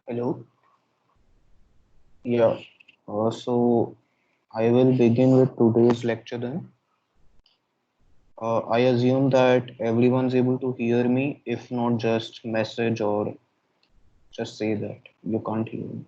Hello. Yeah. So I will begin with today's lecture then. I assume that everyone's able to hear me, if not just message or just say that you can't hear me.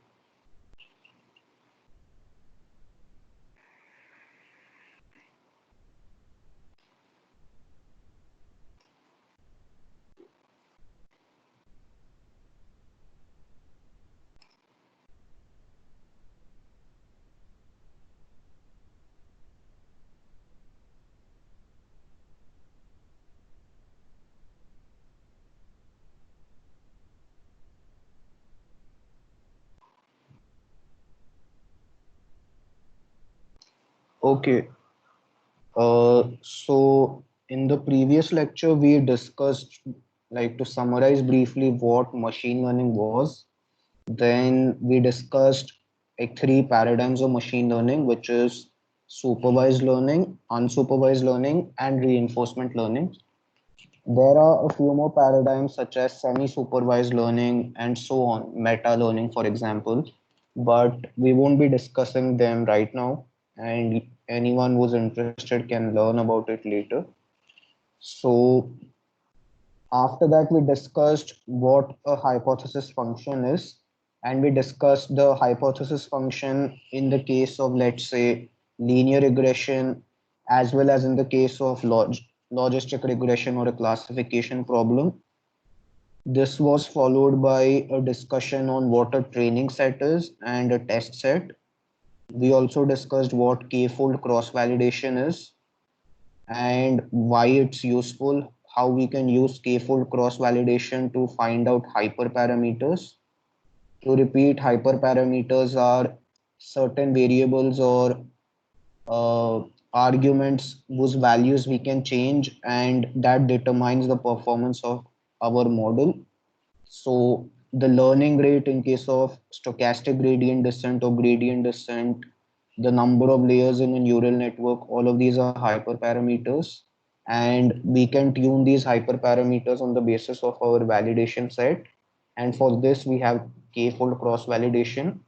Okay. So in the previous lecture, we discussed, like to summarize briefly what machine learning was. Then we discussed like three paradigms of machine learning, which is supervised learning, unsupervised learning, and reinforcement learning. There are a few more paradigms such as semi-supervised learning and so on, meta learning, for example, but we won't be discussing them right now, and anyone who's interested can learn about it later. So after that, we discussed what a hypothesis function is, and we discussed the hypothesis function in the case of, let's say, linear regression, as well as in the case of logistic regression or a classification problem. This was followed by a discussion on what a training set is and a test set. We also discussed what k-fold cross-validation is and why it's useful, how we can use k-fold cross-validation to find out hyperparameters. To repeat, hyperparameters are certain variables or uh, arguments whose values we can change and that determines the performance of our model. So the learning rate in case of stochastic gradient descent or gradient descent, the number of layers in a neural network, all of these are hyperparameters. And we can tune these hyperparameters on the basis of our validation set. And for this, we have k-fold cross validation.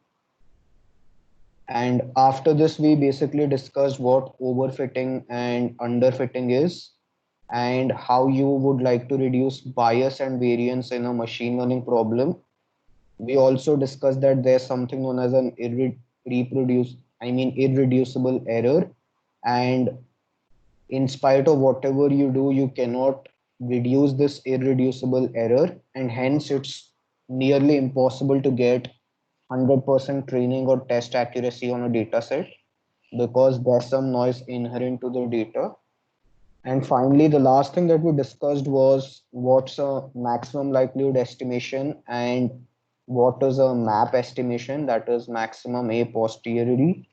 And after this, we basically discussed what overfitting and underfitting is and how you would like to reduce bias and variance in a machine learning problem. We also discussed that there's something known as an irreducible error, and in spite of whatever you do, you cannot reduce this irreducible error, and hence it's nearly impossible to get 100% training or test accuracy on a data set because there's some noise inherent to the data. And finally, the last thing that we discussed was what's a maximum likelihood estimation and what is a map estimation, that is maximum a posteriori.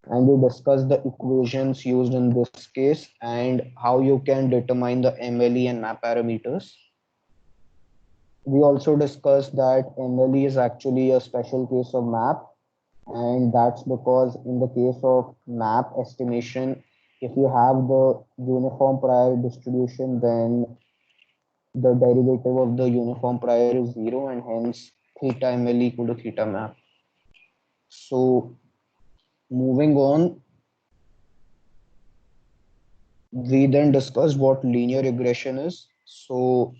And we discussed the equations used in this case and how you can determine the MLE and map parameters. We also discussed that MLE is actually a special case of map, and that's because in the case of map estimation, if you have the uniform prior distribution, then the derivative of the uniform prior is zero, and hence theta ml equal to theta map. So moving on, we then discussed what linear regression is. So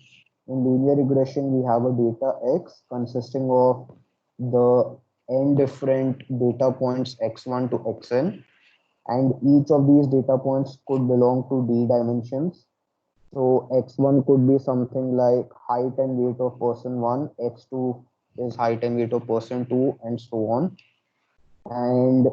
in linear regression, we have a data X consisting of the n different data points x1 to xn, and each of these data points could belong to d dimensions. So x1 could be something like height and weight of person 1, x2 is height and weight of person 2, and so on. And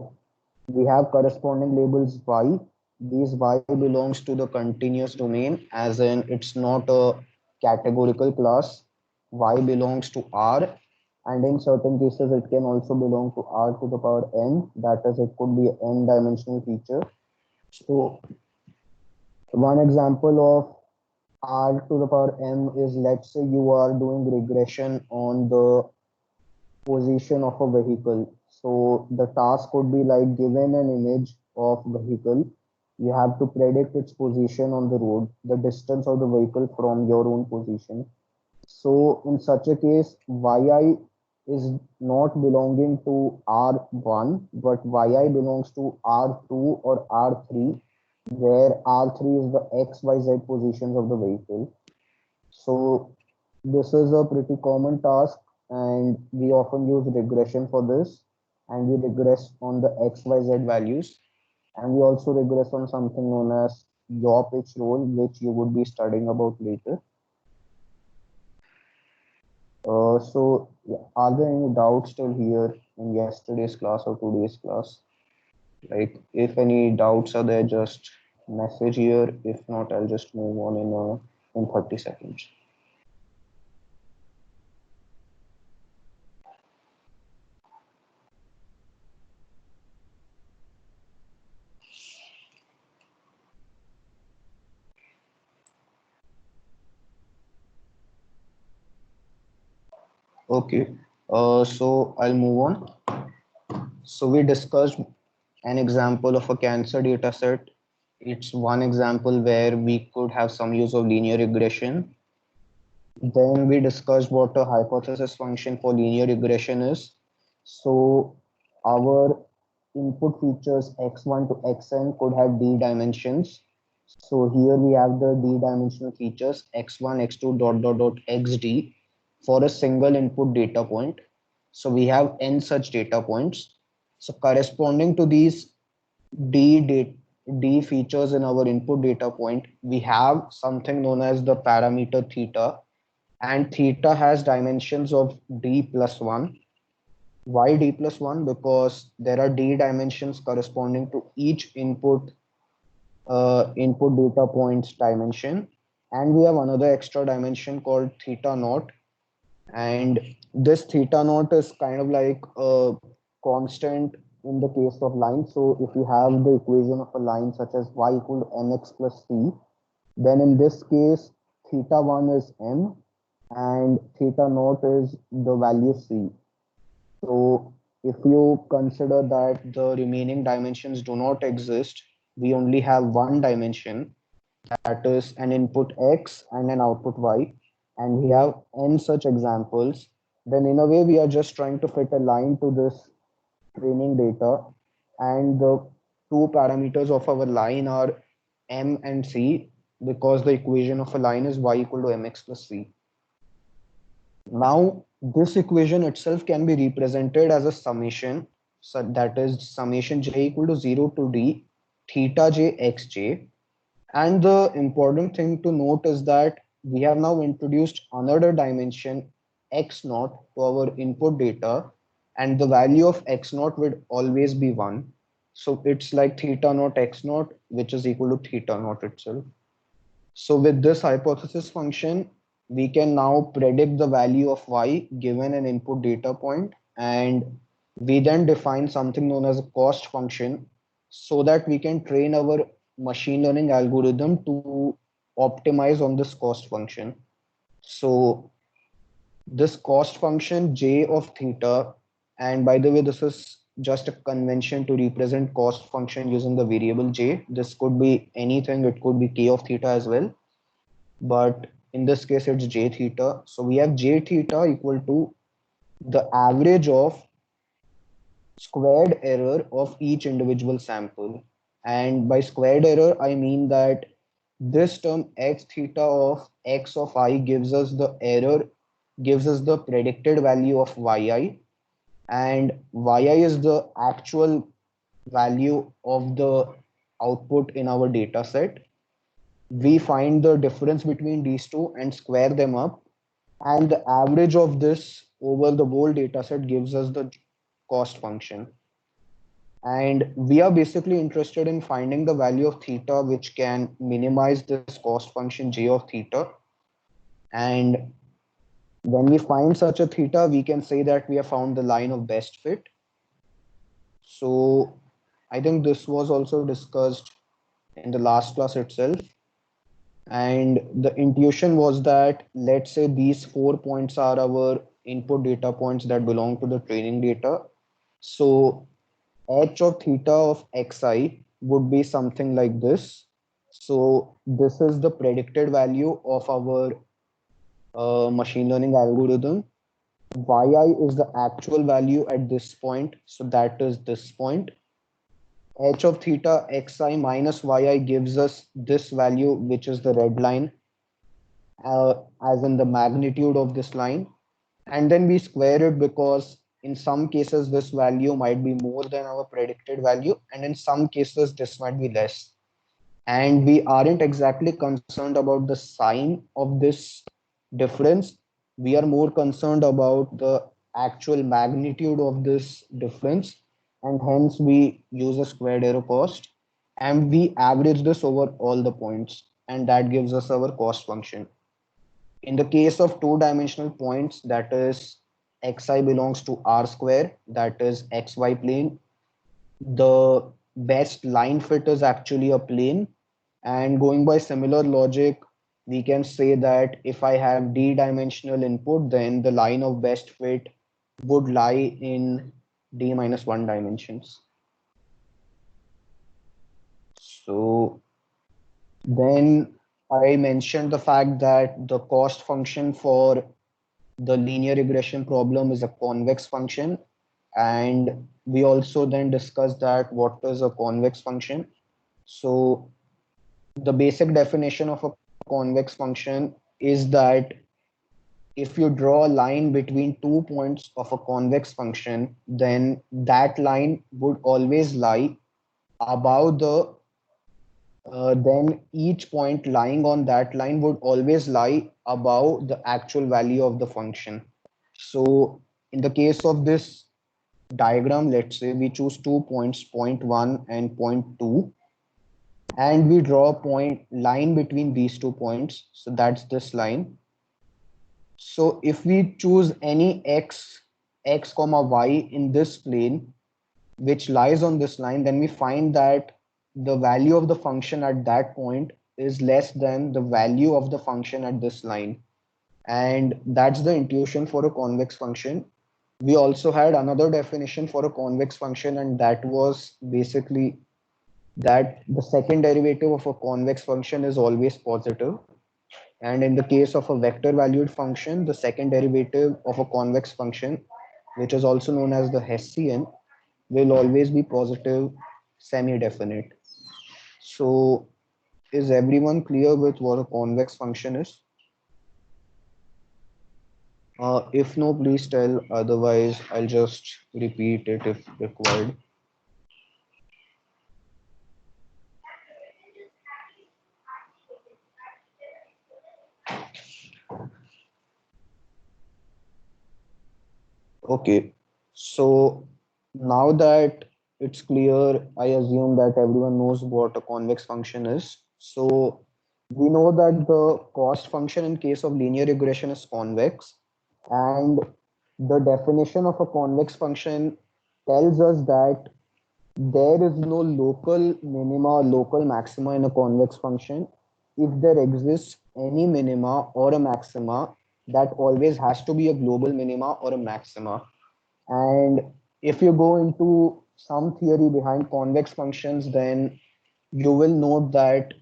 we have corresponding labels y. These y belongs to the continuous domain, as in it's not a categorical class. Y belongs to R, and in certain cases it can also belong to R to the power n. That is, it could be an n-dimensional feature. So one example of R to the power m is, let's say you are doing regression on the position of a vehicle. So the task could be like, given an image of vehicle, you have to predict its position on the road, the distance of the vehicle from your own position. So in such a case, yi is not belonging to R1, but yi belongs to R2 or R3, where R3 is the XYZ positions of the vehicle. So this is a pretty common task, and we often use regression for this, and we regress on the XYZ values, and we also regress on something known as yaw pitch role, which you would be studying about later. So are there any doubts still here in yesterday's class or today's class? Like, if any doubts are there, just message here. If not, I'll just move on in 30 seconds. Okay, so I'll move on. So we discussed an example of a cancer data set. It's one example where we could have some use of linear regression. Then we discussed what a hypothesis function for linear regression is. So our input features x1 to xn could have d dimensions. So here we have the d dimensional features x1, x2, dot, dot, dot, xd for a single input data point. So we have n such data points. So corresponding to these d features in our input data point, we have something known as the parameter theta, and theta has dimensions of d plus 1. Why d plus 1? Because there are d dimensions corresponding to each input data points dimension, and we have another extra dimension called theta naught, and this theta naught is kind of like a constant in the case of line. So if you have the equation of a line such as y equal to mx plus c, then in this case theta 1 is m and theta naught is the value c. So if you consider that the remaining dimensions do not exist, we only have one dimension, that is an input x and an output y, and we have n such examples, then in a way we are just trying to fit a line to this training data, and the two parameters of our line are m and c, because the equation of a line is y equal to mx plus c. Now, this equation itself can be represented as a summation. So that is summation j equal to 0 to d theta j xj. And the important thing to note is that we have now introduced another dimension x naught to our input data, and the value of x naught would always be 1. So it's like theta naught x naught, which is equal to theta naught itself. So with this hypothesis function, we can now predict the value of y given an input data point, and we then define something known as a cost function so that we can train our machine learning algorithm to optimize on this cost function. So this cost function j of theta, and by the way, this is just a convention to represent cost function using the variable j. This could be anything, it could be k of theta as well, but in this case it's j theta. So we have j theta equal to the average of squared error of each individual sample. And by squared error, I mean that this term x theta of x of I gives us the error, gives us the predicted value of yi, and yi is the actual value of the output in our data set. We find the difference between these two and square them up, and the average of this over the whole data set gives us the cost function. And we are basically interested in finding the value of theta which can minimize this cost function j of theta. And when we find such a theta, we can say that we have found the line of best fit. So I think this was also discussed in the last class itself. And the intuition was that, let's say these 4 points are our input data points that belong to the training data. So h of theta of xi would be something like this. So this is the predicted value of our machine learning algorithm. yi is the actual value at this point, so that is this point. H of theta xi minus yi gives us this value, which is the red line, as in the magnitude of this line. And then we square it because in some cases this value might be more than our predicted value, and in some cases this might be less. And we aren't exactly concerned about the sign of this difference. We are more concerned about the actual magnitude of this difference, and hence we use a squared error cost, and we average this over all the points, and that gives us our cost function. In the case of two-dimensional points, that is xi belongs to r square, that is xy plane. The best line fit is actually a plane. And going by similar logic, we can say that if I have d-dimensional input, then the line of best fit would lie in d minus 1 dimensions. So then I mentioned the fact that the cost function for the linear regression problem is a convex function. And we also then discussed that what is a convex function. So the basic definition of a convex function is that if you draw a line between 2 points of a convex function, then that line would always lie above then each point lying on that line would always lie above the actual value of the function. So in the case of this diagram, let's say we choose 2 points, point 1 and point 2, and we draw a point line between these 2 points. So that's this line. So if we choose any x comma y in this plane, which lies on this line, then we find that the value of the function at that point is less than the value of the function at this line. And that's the intuition for a convex function. We also had another definition for a convex function, and that was basically that the second derivative of a convex function is always positive. And in the case of a vector valued function, the second derivative of a convex function, which is also known as the Hessian, will always be positive semi-definite. So is everyone clear with what a convex function is? If no, please tell. Otherwise, I'll just repeat it if required. Okay. So now that it's clear, I assume that everyone knows what a convex function is. So we know that the cost function in case of linear regression is convex, and the definition of a convex function tells us that there is no local minima or local maxima in a convex function. If there exists any minima or a maxima, that always has to be a global minima or a maxima. And if you go into some theory behind convex functions, then you will note that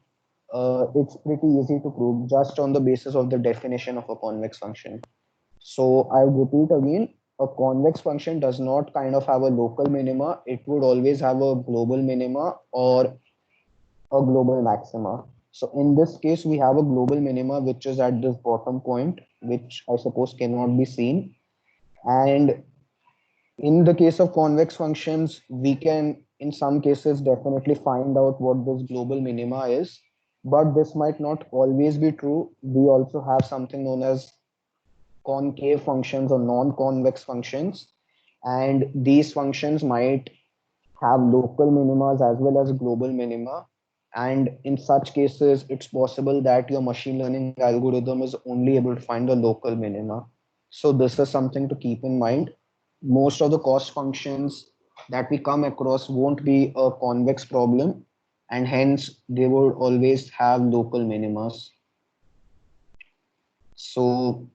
it's pretty easy to prove just on the basis of the definition of a convex function. So I'll repeat again, a convex function does not kind of have a local minima. It would always have a global minima or a global maxima. So in this case, we have a global minima, which is at this bottom point, which I suppose cannot be seen. And in the case of convex functions, we can, in some cases, definitely find out what this global minima is, but this might not always be true. We also have something known as concave functions or non-convex functions, and these functions might have local minimas as well as global minima. And in such cases, it's possible that your machine learning algorithm is only able to find the local minima. So this is something to keep in mind. Most of the cost functions that we come across won't be a convex problem, and hence they would always have local minimas. So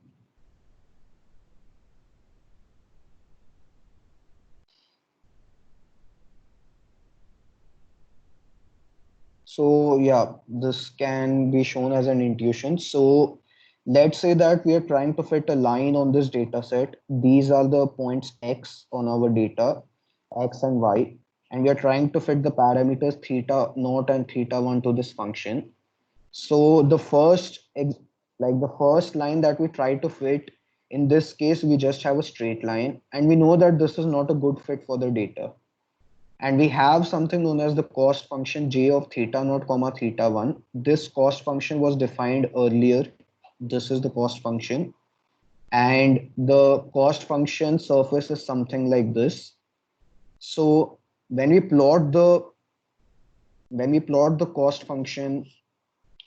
So yeah, this can be shown as an intuition. So Let's say that we are trying to fit a line on this data set. These are the points X on our data, X and Y, and we are trying to fit the parameters theta naught and theta 1 to this function. So the first line that we try to fit, in this case, we just have a straight line, and we know that this is not a good fit for the data. And we have something known as the cost function j of theta naught comma theta 1. This cost function was defined earlier. This is the cost function. And the cost function surface is something like this. So when we plot the cost function,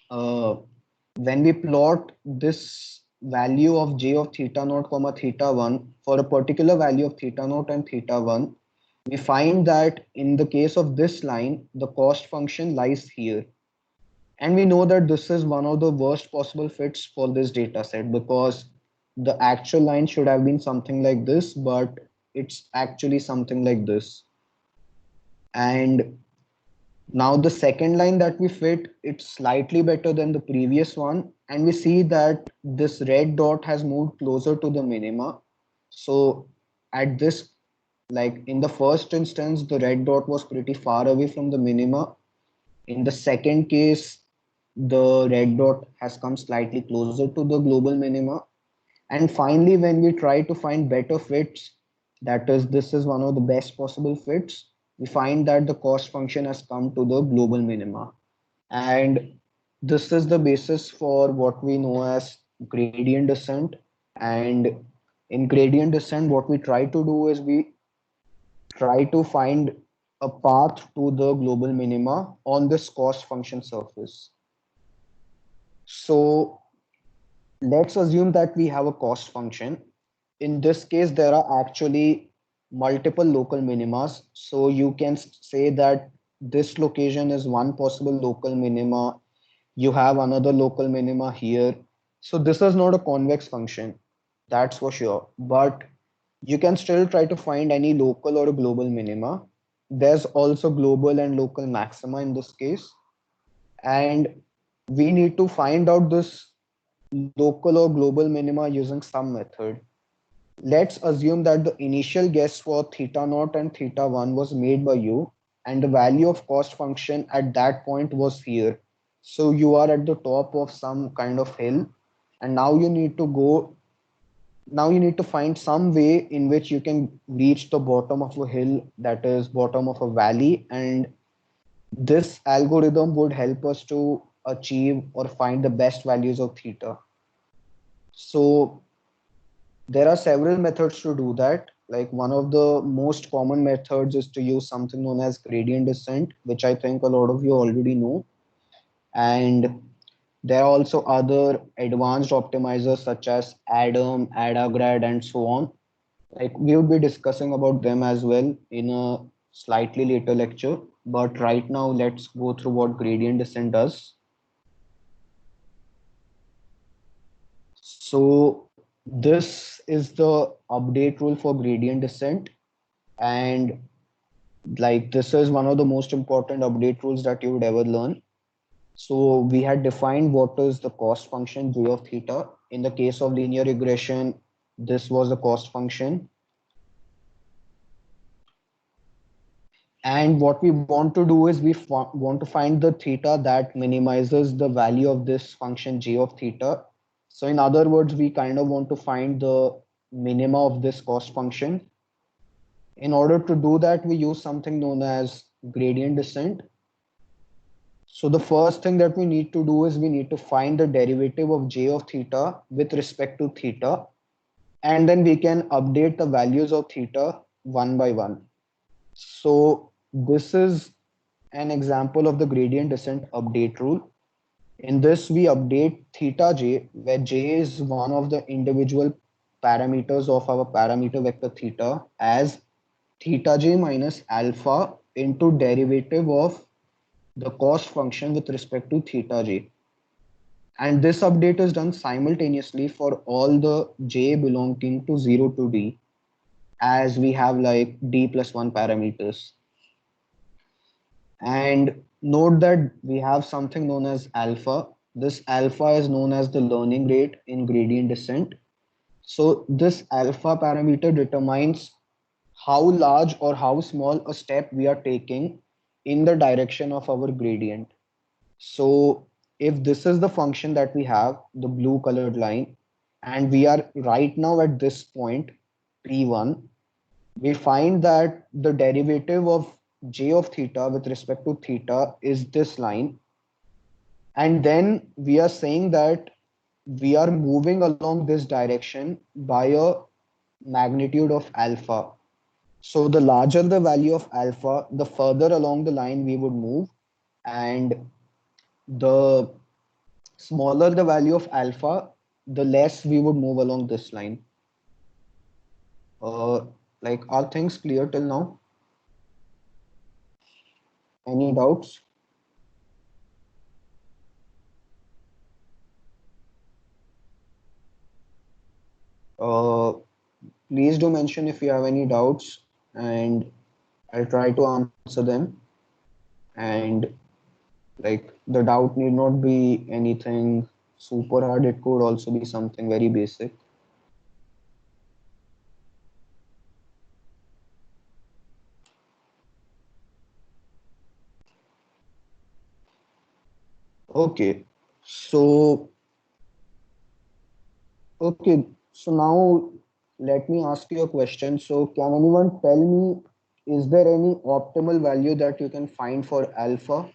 uh, when we plot this value of j of theta naught comma theta 1 for a particular value of theta naught and theta 1, we find that in the case of this line, the cost function lies here. And we know that this is one of the worst possible fits for this data set, because the actual line should have been something like this, but it's actually something like this. And now the second line that we fit, it's slightly better than the previous one. And we see that this red dot has moved closer to the minima. So at this, like in the first instance, the red dot was pretty far away from the minima. In the second case, the red dot has come slightly closer to the global minima. And finally, when we try to find better fits, that is, this is one of the best possible fits, we find that the cost function has come to the global minima. And this is the basis for what we know as gradient descent. And in gradient descent, what we try to do is we try to find a path to the global minima on this cost function surface. So let's assume that we have a cost function. In this case, there are actually multiple local minimas. So you can say that this location is one possible local minima. You have another local minima here. So this is not a convex function, that's for sure. But you can still try to find any local or a global minima. There's also global and local maxima in this case. And we need to find out this local or global minima using some method. Let's assume that the initial guess for theta naught and theta 1 was made by you, and the value of cost function at that point was here. So you are at the top of some kind of hill, and now you need to find some way in which you can reach the bottom of a hill, that is bottom of a valley. And this algorithm would help us to achieve or find the best values of theta. So there are several methods to do that. Like one of the most common methods is to use something known as gradient descent, which I think a lot of you already know. And there are also other advanced optimizers such as Adam, Adagrad, and so on. Like we would be discussing about them as well in a slightly later lecture. But right now, let's go through what gradient descent does. So this is the update rule for gradient descent. And like this is one of the most important update rules that you would ever learn. So we had defined what is the cost function j of theta. In the case of linear regression, this was the cost function. And what we want to do is we want to find the theta that minimizes the value of this function j of theta. So in other words, we kind of want to find the minima of this cost function. In order to do that, we use something known as gradient descent. So the first thing that we need to do is we need to find the derivative of j of theta with respect to theta. And then we can update the values of theta one by one. So this is an example of the gradient descent update rule. In this, we update theta j, where j is one of the individual parameters of our parameter vector theta, as theta j minus alpha into derivative of the cost function with respect to theta j. And this update is done simultaneously for all the j belonging to 0 to d, as we have like d plus 1 parameters. And note that we have something known as alpha. This alpha is known as the learning rate in gradient descent. So this alpha parameter determines how large or how small a step we are taking in the direction of our gradient. So if this is the function that we have, the blue colored line, and we are right now at this point, P1, we find that the derivative of j of theta with respect to theta is this line. And then we are saying that we are moving along this direction by a magnitude of alpha. So the larger the value of alpha, the further along the line we would move, and the smaller the value of alpha, the less we would move along this line. Uh, like, are things clear till now? Any doubts? Uh, Please do mention if you have any doubts, and I'll try to answer them. And like, the doubt need not be anything super hard, it could also be something very basic. Okay, so okay, so now let me ask you a question. So can anyone tell me, is there any optimal value that you can find for alpha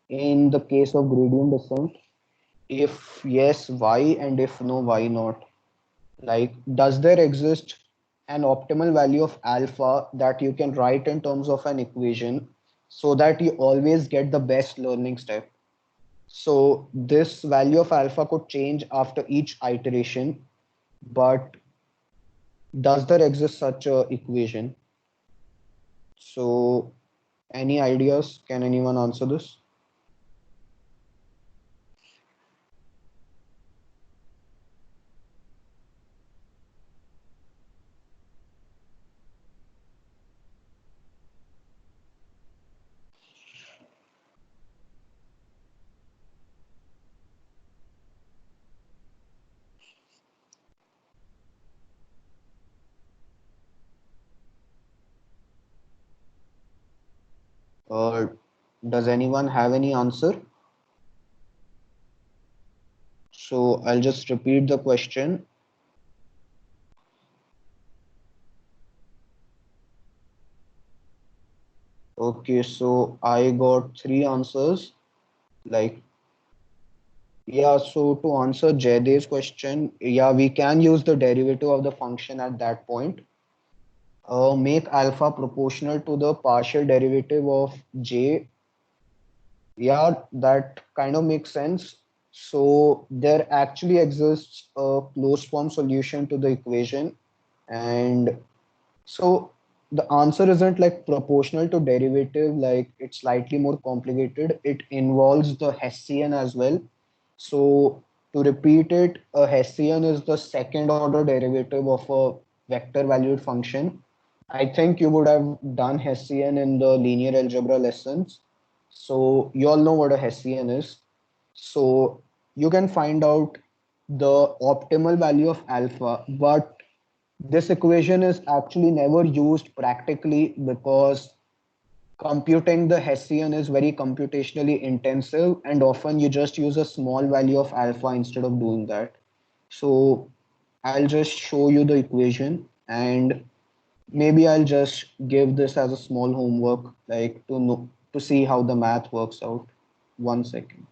in the case of gradient descent? If yes, why? And if no, why not? Like, does there exist an optimal value of alpha that you can write in terms of an equation so that you always get the best learning step? So this value of alpha could change after each iteration, but does there exist such a equation? So any ideas? Can anyone answer this? Or does anyone have any answer? So I'll just repeat the question. Okay, so I got three answers. Like, yeah, so to answer Jaydev's question, yeah, we can use the derivative of the function at that point. Make alpha proportional to the partial derivative of j. Yeah, that kind of makes sense. So there actually exists a closed form solution to the equation. And so the answer isn't like proportional to derivative, like it's slightly more complicated. It involves the Hessian as well. So to repeat it, a Hessian is the second order derivative of a vector valued function. I think you would have done Hessian in the linear algebra lessons. So you all know what a Hessian is. So you can find out the optimal value of alpha, but this equation is actually never used practically because computing the Hessian is very computationally intensive, and often you just use a small value of alpha instead of doing that. So I'll just show you the equation, and maybe I'll just give this as a small homework, like to know to see how the math works out. 1 second.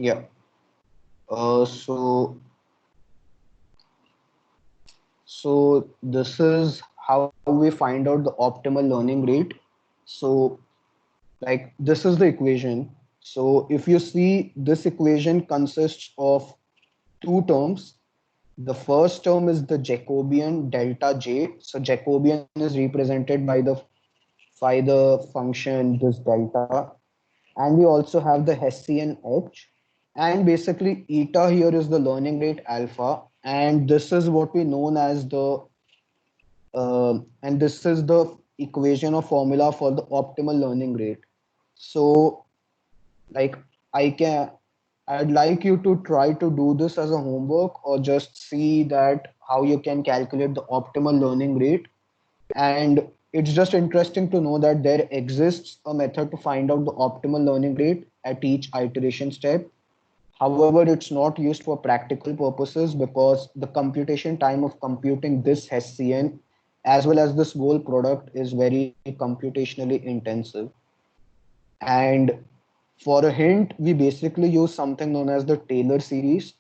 Yeah. So this is how we find out the optimal learning rate. So like this is the equation. So if you see, this equation consists of two terms. The first term is the Jacobian delta J. So Jacobian is represented by the function this delta, and we also have the Hessian H, and basically eta here is the learning rate alpha, and this is what we known as the and this is the equation or formula for the optimal learning rate. So like I can I'd like you to try to do this as a homework or just see that how you can calculate the optimal learning rate. And it's just interesting to know that there exists a method to find out the optimal learning rate at each iteration step. However, it's not used for practical purposes because the computation time of computing this Hessian as well as this whole product is very computationally intensive. And for a hint, we basically use something known as the Taylor series,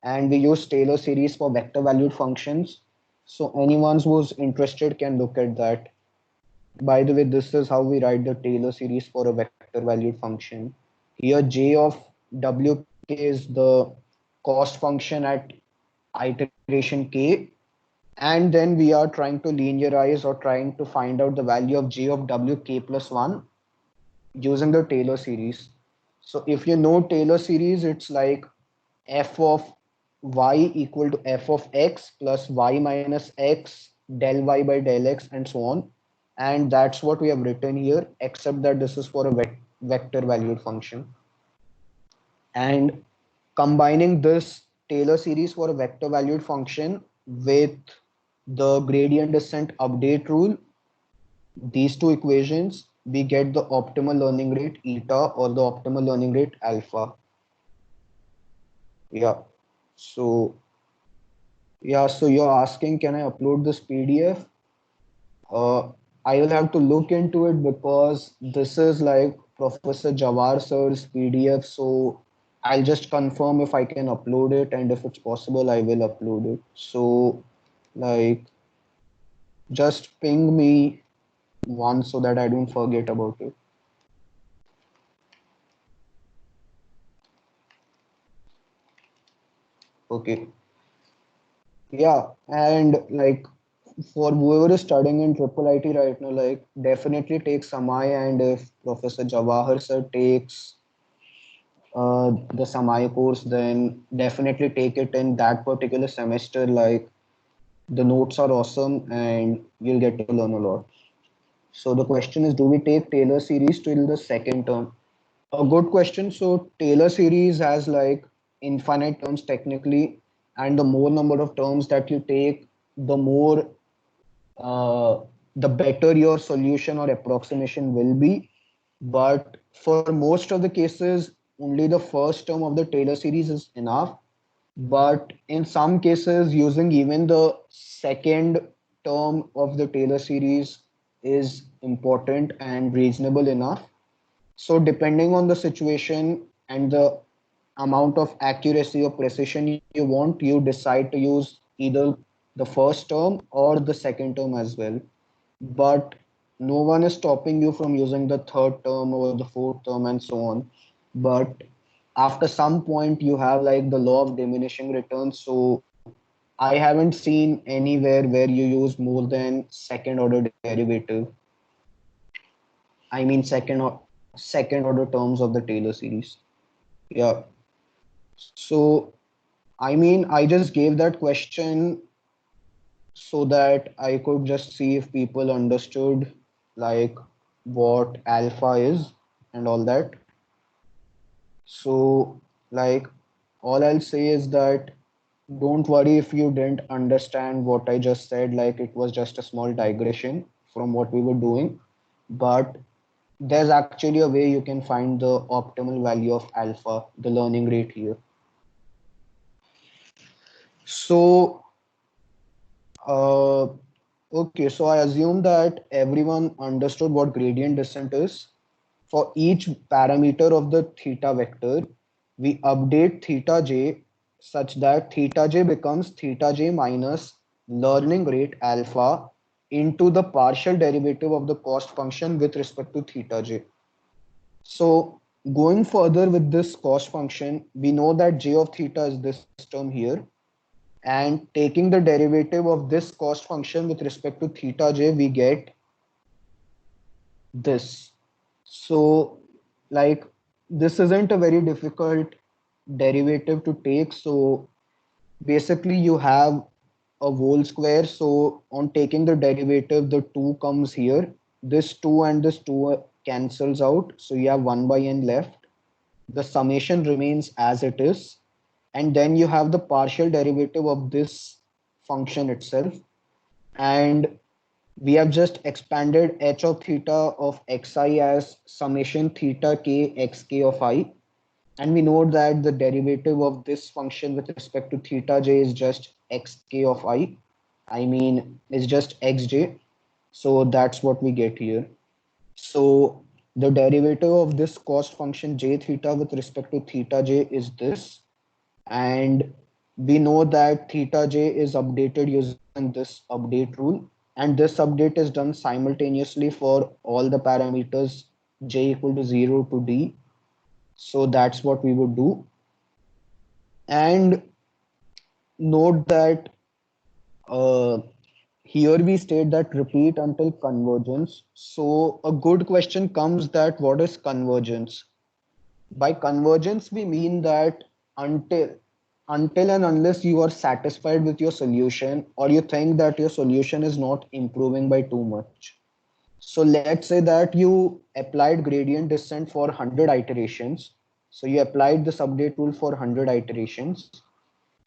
and we use Taylor series for vector valued functions. So anyone who's interested can look at that. By the way, this is how we write the Taylor series for a vector valued function. Here, j of wk is the cost function at iteration k, and then we are trying to linearize or trying to find out the value of j of wk plus 1 using the Taylor series. So if you know Taylor series, it's like f of y equal to f of x plus y minus x del y by del x and so on. And that's what we have written here, except that this is for a vector valued function. And combining this Taylor series for a vector valued function with the gradient descent update rule, these two equations, we get the optimal learning rate eta or the optimal learning rate alpha. Yeah. So so you're asking, can I upload this PDF? Uh, I will have to look into it because this is like Professor Jawar sir's PDF. So I'll just confirm if I can upload it, and if it's possible, I will upload it. So like just ping me once so that I don't forget about it. Okay. Yeah, and like for whoever is studying in Triple IT right now, like definitely take Samay, and if Professor Jawahar sir takes the Samay course, then definitely take it in that particular semester. Like the notes are awesome and you'll get to learn a lot. So the question is, do we take Taylor series till the second term? A good question. So Taylor series has like infinite terms technically, and the more number of terms that you take, the more the better your solution or approximation will be. But for most of the cases, only the first term of the Taylor series is enough. But in some cases, using even the second term of the Taylor series is important and reasonable enough. So, depending on the situation and the amount of accuracy or precision you want, you decide to use either the first term or the second term as well. But no one is stopping you from using the third term or the fourth term and so on. But after some point, you have like the law of diminishing returns. So, I haven't seen anywhere where you use more than second order derivative. I mean, second order terms of the Taylor series. Yeah. So, I mean, I just gave that question so that I could just see if people understood like what alpha is and all that. So, like, all I'll say is that don't worry if you didn't understand what I just said, like, it was just a small digression from what we were doing. But there's actually a way you can find the optimal value of alpha, the learning rate here. So, uh, okay, so I assume that everyone understood what gradient descent is. For each parameter of the theta vector, we update theta j such that theta j becomes theta j minus learning rate alpha into the partial derivative of the cost function with respect to theta j. So going further with this cost function, we know that j of theta is this term here, and taking the derivative of this cost function with respect to theta j, we get this. So like this isn't a very difficult derivative to take. So basically you have a whole square. So on taking the derivative, the 2 comes here. This 2 and this 2 cancels out. So you have 1 by n left. The summation remains as it is. And then you have the partial derivative of this function itself. And we have just expanded h of theta of xi as summation theta k xk of I. And we know that the derivative of this function with respect to theta j is just xk of I. I mean, it's just xj. So that's what we get here. So the derivative of this cost function j theta with respect to theta j is this. And we know that theta j is updated using this update rule. And this update is done simultaneously for all the parameters j equal to 0 to d. So that's what we would do. And note that uh, here we state that repeat until convergence. So a good question comes that what is convergence? By convergence, we mean that until until and unless you are satisfied with your solution or you think that your solution is not improving by too much. So let's say that you applied gradient descent for 100 iterations. So you applied this update rule for 100 iterations.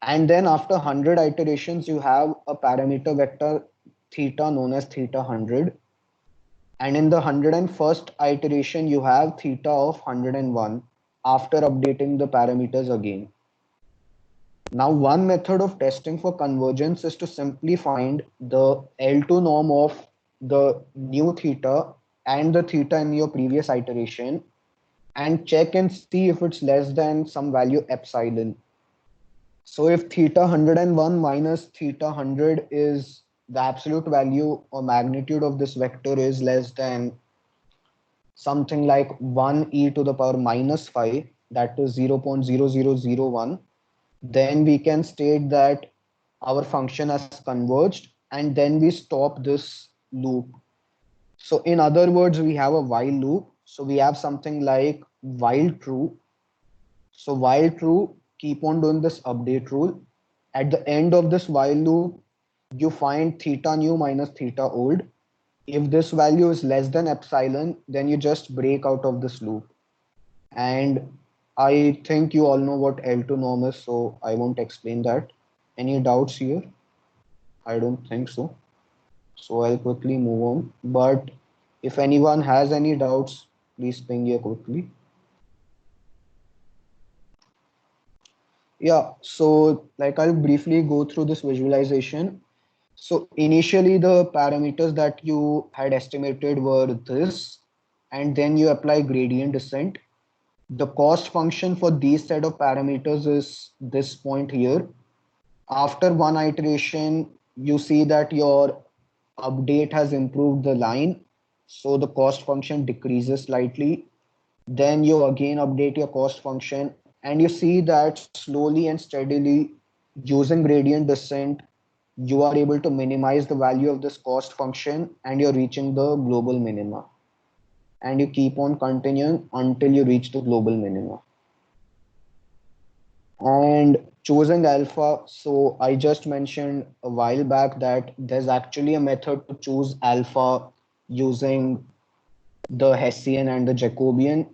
And then after 100 iterations, you have a parameter vector theta known as theta 100. And in the 101st iteration, you have theta of 101 after updating the parameters again. Now, one method of testing for convergence is to simply find the L2 norm of the new theta and the theta in your previous iteration and check and see if it's less than some value epsilon. So if theta 101 minus theta 100 is the absolute value or magnitude of this vector is less than something like 1 e to the power minus 5, that is 0.0001, then we can state that our function has converged and then we stop this loop. So in other words, we have a while loop. So we have something like while true. So while true, keep on doing this update rule. At the end of this while loop, you find theta new minus theta old. If this value is less than epsilon, then you just break out of this loop. And I think you all know what L2 norm is, so I won't explain that. Any doubts here? I don't think so. So I'll quickly move on. But if anyone has any doubts, please ping here quickly. Yeah, so like I'll briefly go through this visualization. So initially the parameters that you had estimated were this, and then you apply gradient descent. The cost function for these set of parameters is this point here. After one iteration, you see that your update has improved the line. So the cost function decreases slightly. Then you again update your cost function and you see that slowly and steadily using gradient descent, you are able to minimize the value of this cost function and you're reaching the global minima. And you keep on continuing until you reach the global minima. And choosing alpha, so I just mentioned a while back that there's actually a method to choose alpha using the Hessian and the Jacobian,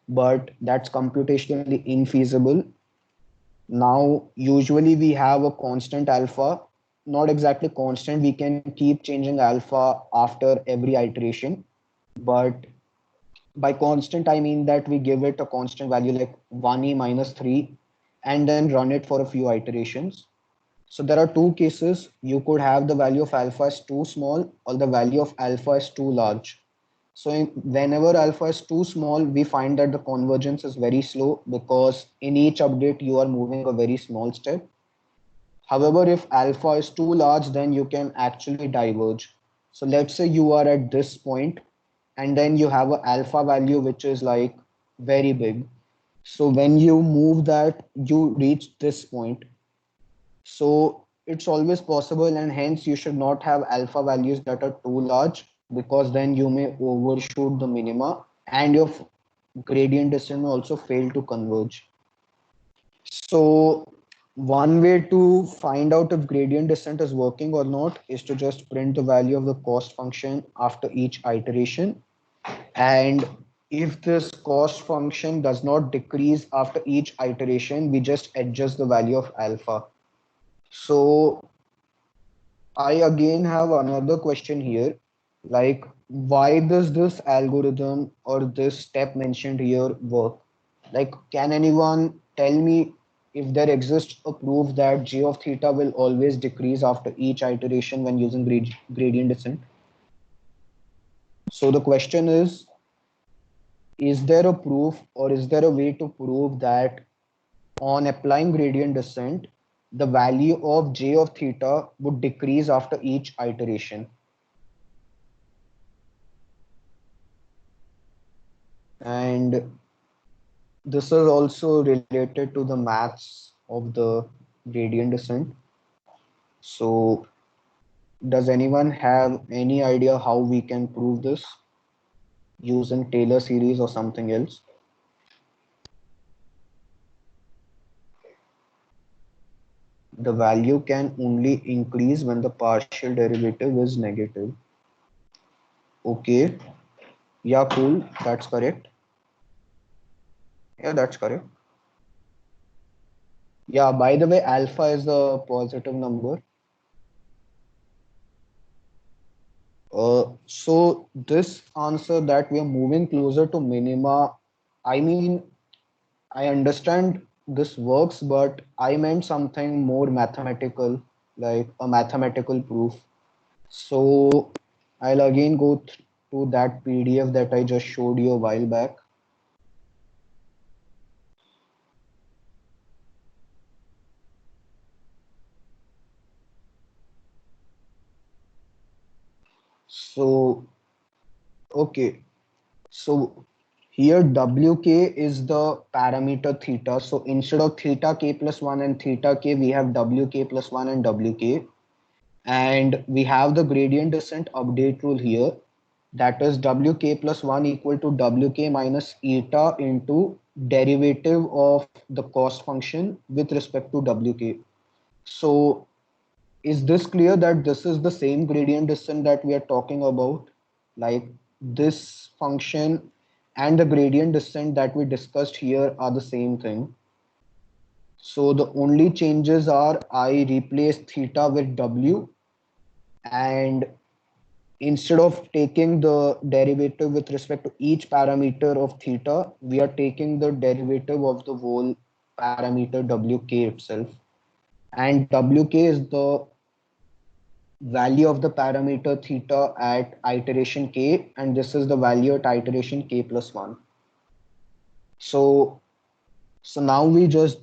but that's computationally infeasible. Now, usually we have a constant alpha, not exactly constant, we can keep changing alpha after every iteration, but by constant, I mean that we give it a constant value like 1e minus 3 and then run it for a few iterations. So there are two cases. You could have the value of alpha is too small or the value of alpha is too large. So whenever alpha is too small, we find that the convergence is very slow because in each update you are moving a very small step. However, if alpha is too large, then you can actually diverge. So let's say you are at this point and then you have an alpha value which is like very big. So when you move that, you reach this point. So it's always possible, and hence you should not have alpha values that are too large because then you may overshoot the minima and your gradient descent may also fail to converge. So one way to find out if gradient descent is working or not is to just print the value of the cost function after each iteration. And if this cost function does not decrease after each iteration, we just adjust the value of alpha. So I again have another question here. Like, why does this algorithm or this step mentioned here work? Like, can anyone tell me if there exists a proof that g of theta will always decrease after each iteration when using gradient descent? So the question is there a proof or is there a way to prove that on applying gradient descent, the value of j of theta would decrease after each iteration? And this is also related to the maths of the gradient descent. So does anyone have any idea how we can prove this using Taylor series or something else? The value can only increase when the partial derivative is negative. Okay. Yeah, cool. That's correct. Yeah, that's correct. Yeah, by the way, alpha is a positive number. So this answer that we are moving closer to minima, I mean, I understand this works, but I meant something more mathematical, like a mathematical proof. So I'll again go to that PDF that I just showed you a while back. So, okay. So here WK is the parameter theta. So instead of theta k plus 1 and theta k, we have WK plus 1 and WK. And we have the gradient descent update rule here. That is WK plus 1 equal to WK minus eta into derivative of the cost function with respect to WK. So is this clear that this is the same gradient descent that we are talking about? Like this function and the gradient descent that we discussed here are the same thing. So the only changes are I replace theta with W, and instead of taking the derivative with respect to each parameter of theta, we are taking the derivative of the whole parameter WK itself. And WK is the value of the parameter theta at iteration k, and this is the value at iteration k plus 1. So, so now we just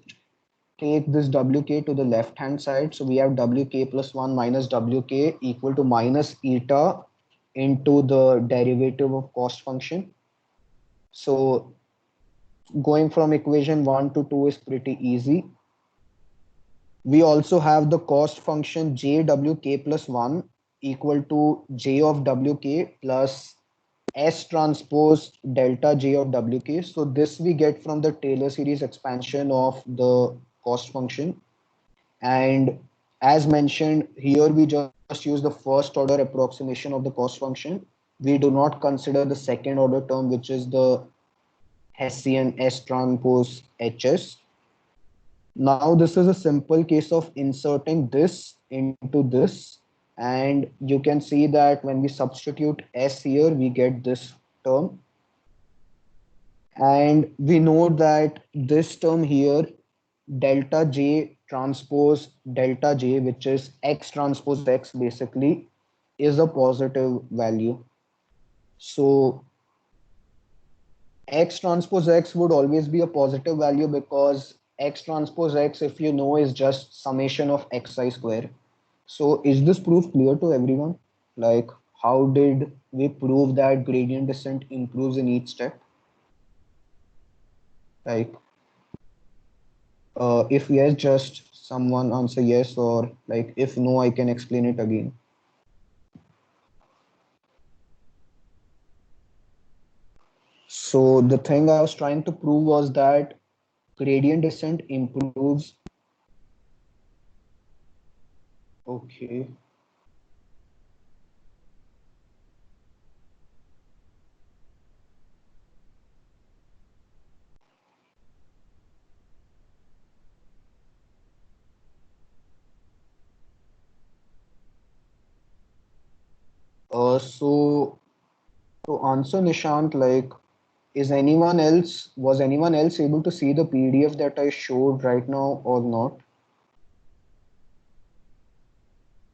take this WK to the left hand side. So we have WK plus 1 minus WK equal to minus eta into the derivative of cost function. So going from equation 1 to 2 is pretty easy. We also have the cost function jwk plus 1 equal to j of wk plus S transpose delta j of wk. So this we get from the Taylor series expansion of the cost function. And as mentioned here, we just use the first order approximation of the cost function. We do not consider the second order term, which is the Hessian S transpose HS. Now this is a simple case of inserting this into this, and you can see that when we substitute S here, we get this term. And we know that this term here, delta J transpose delta J, which is X transpose X basically, is a positive value. So x transpose x would always be a positive value because x transpose x, if you know, is just summation of xi square. So is this proof clear to everyone? Like, how did we prove that gradient descent improves in each step? Like, if yes, just someone answer yes, or like if no, I can explain it again. So the thing I was trying to prove was that gradient descent improves. Okay. So to answer Nishant, like, was anyone else able to see the PDF that I showed right now or not?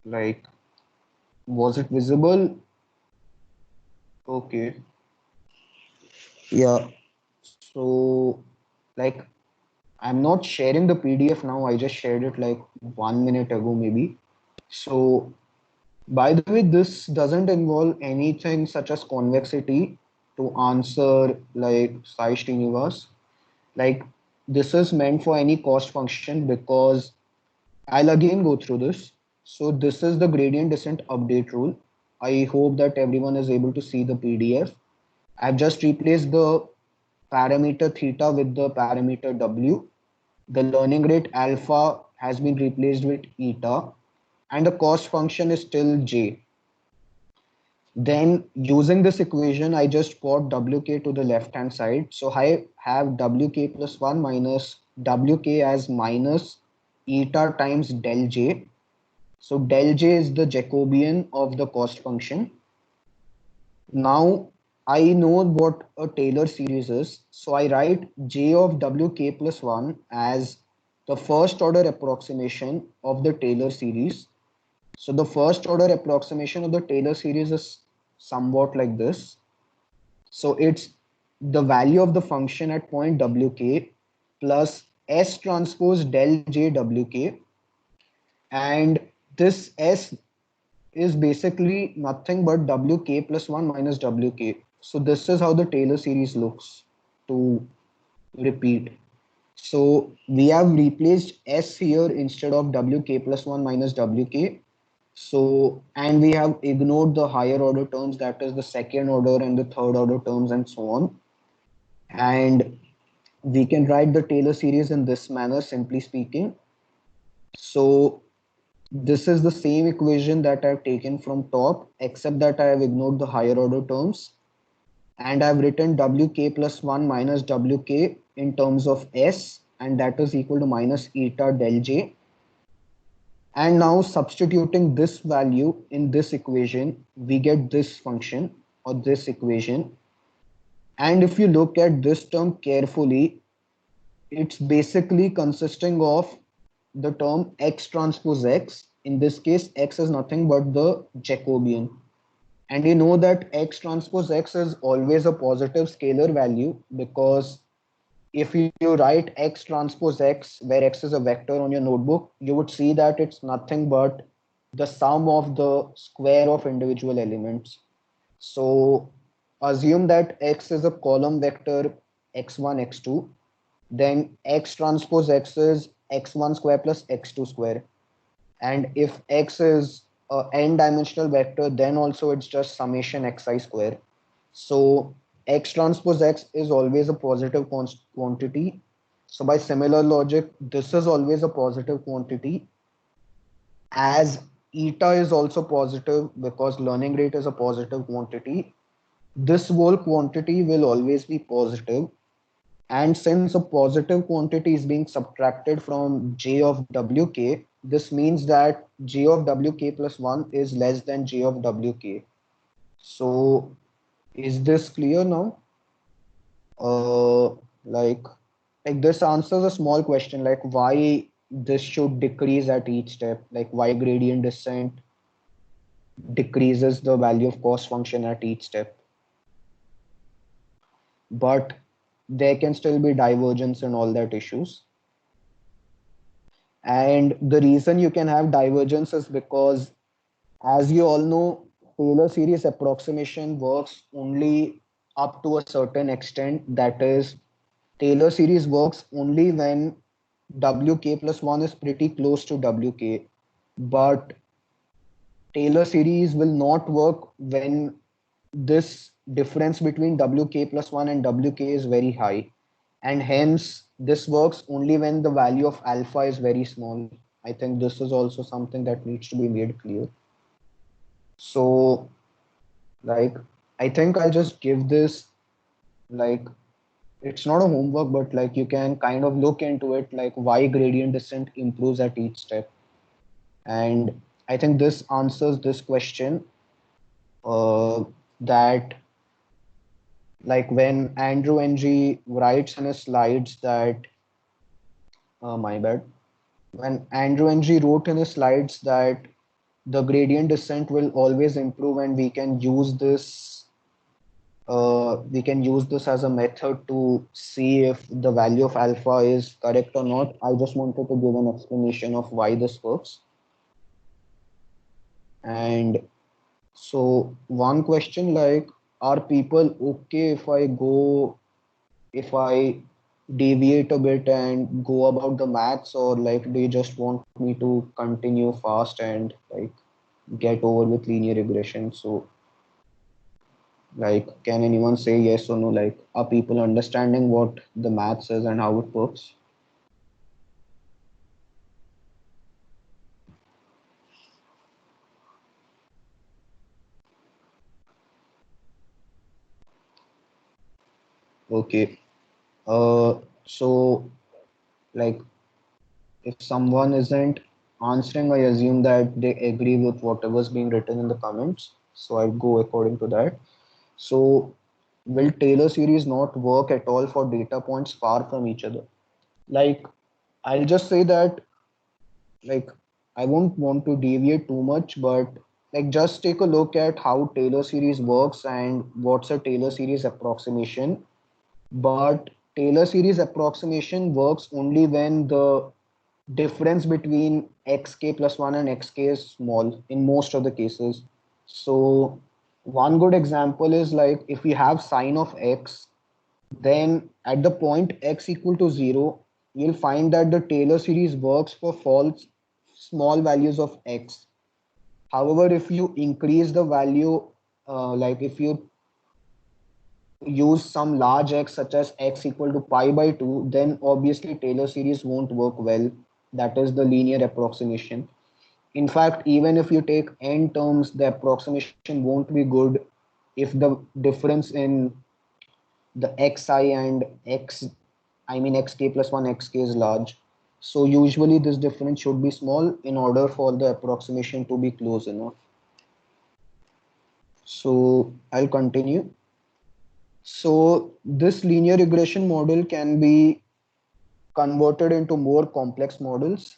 Like, was it visible? Okay. Yeah. So, like, I'm not sharing the PDF now. I just shared it like 1 minute ago, maybe. So, by the way, this doesn't involve anything such as convexity to answer like Sai Srinivas. Like, this is meant for any cost function because I'll again go through this. So this is the gradient descent update rule. I hope that everyone is able to see the PDF. I've just replaced the parameter theta with the parameter w. The learning rate alpha has been replaced with eta, and the cost function is still j. Then using this equation, I just got wk to the left hand side. So I have wk plus 1 minus wk as minus eta times del j. So del j is the Jacobian of the cost function. Now I know what a Taylor series is. So I write j of wk plus 1 as the first order approximation of the Taylor series. So the first order approximation of the Taylor series is somewhat like this. So it's the value of the function at point wk plus s transpose del j wk, and this s is basically nothing but wk plus 1 minus wk. So this is how the Taylor series looks, to repeat. So we have replaced s here instead of wk plus 1 minus wk. So, and we have ignored the higher order terms, that is the second order and the third order terms and so on. And we can write the Taylor series in this manner, simply speaking. So this is the same equation that I've taken from top, except that I have ignored the higher order terms. And I've written wk plus 1 minus wk in terms of s, and that is equal to minus eta del j. And now substituting this value in this equation, we get this function or this equation. And if you look at this term carefully, it's basically consisting of the term x transpose x. In this case, x is nothing but the Jacobian. And you know that x transpose x is always a positive scalar value, because if you write x transpose x, where x is a vector on your notebook, you would see that it's nothing but the sum of the square of individual elements. So assume that x is a column vector x1, x2, then x transpose x is x1 square plus x2 square. And if x is a n dimensional vector, then also it's just summation xi square. So x transpose x is always a positive quantity. So by similar logic, this is always a positive quantity, as eta is also positive because learning rate is a positive quantity. This whole quantity will always be positive. And since a positive quantity is being subtracted from j of wk, this means that j of wk plus 1 is less than j of wk. So is this clear now? Uh, like, like this answers a small question, like why this should decrease at each step, like why gradient descent decreases the value of cost function at each step. but there can still be divergence and all that issues. And the reason you can have divergence is because, as you all know, Taylor series approximation works only up to a certain extent. That is, Taylor series works only when WK plus 1 is pretty close to WK. But Taylor series will not work when this difference between WK plus 1 and WK is very high. And hence, this works only when the value of alpha is very small. I think this is also something that needs to be made clear. So, like, I think I'll just give this, like, it's not a homework, but like you can kind of look into it, like why gradient descent improves at each step. And I think this answers this question, that like when Andrew Ng writes in his slides that, my bad, when Andrew Ng wrote in his slides that the gradient descent will always improve and we can use this as a method to see if the value of alpha is correct or not. I just wanted to give an explanation of why this works. And so one question, like, are people okay if I deviate a bit and go about the maths, or like they just want me to continue fast and like get over with linear regression? So like, can anyone say yes or no? Like, are people understanding what the maths is and how it works? Okay. So like, if someone isn't answering, I assume that they agree with whatever's being written in the comments. So I go according to that. So will Taylor series not work at all for data points far from each other? Like, I'll just say that, like, I won't want to deviate too much, but like just take a look at how Taylor series works and what's a Taylor series approximation. But Taylor series approximation works only when the difference between xk plus 1 and xk is small in most of the cases. So one good example is like if we have sine of x, then at the point x equal to 0, you'll find that the Taylor series works for false small values of x. However, if you increase the value, like if you use some large x such as x equal to pi by 2, then obviously Taylor series won't work well. That is the linear approximation. In fact, even if you take n terms, the approximation won't be good if the difference in the xi and xk plus 1 xk is large. So usually this difference should be small in order for the approximation to be close enough. So I'll continue. So this linear regression model can be converted into more complex models.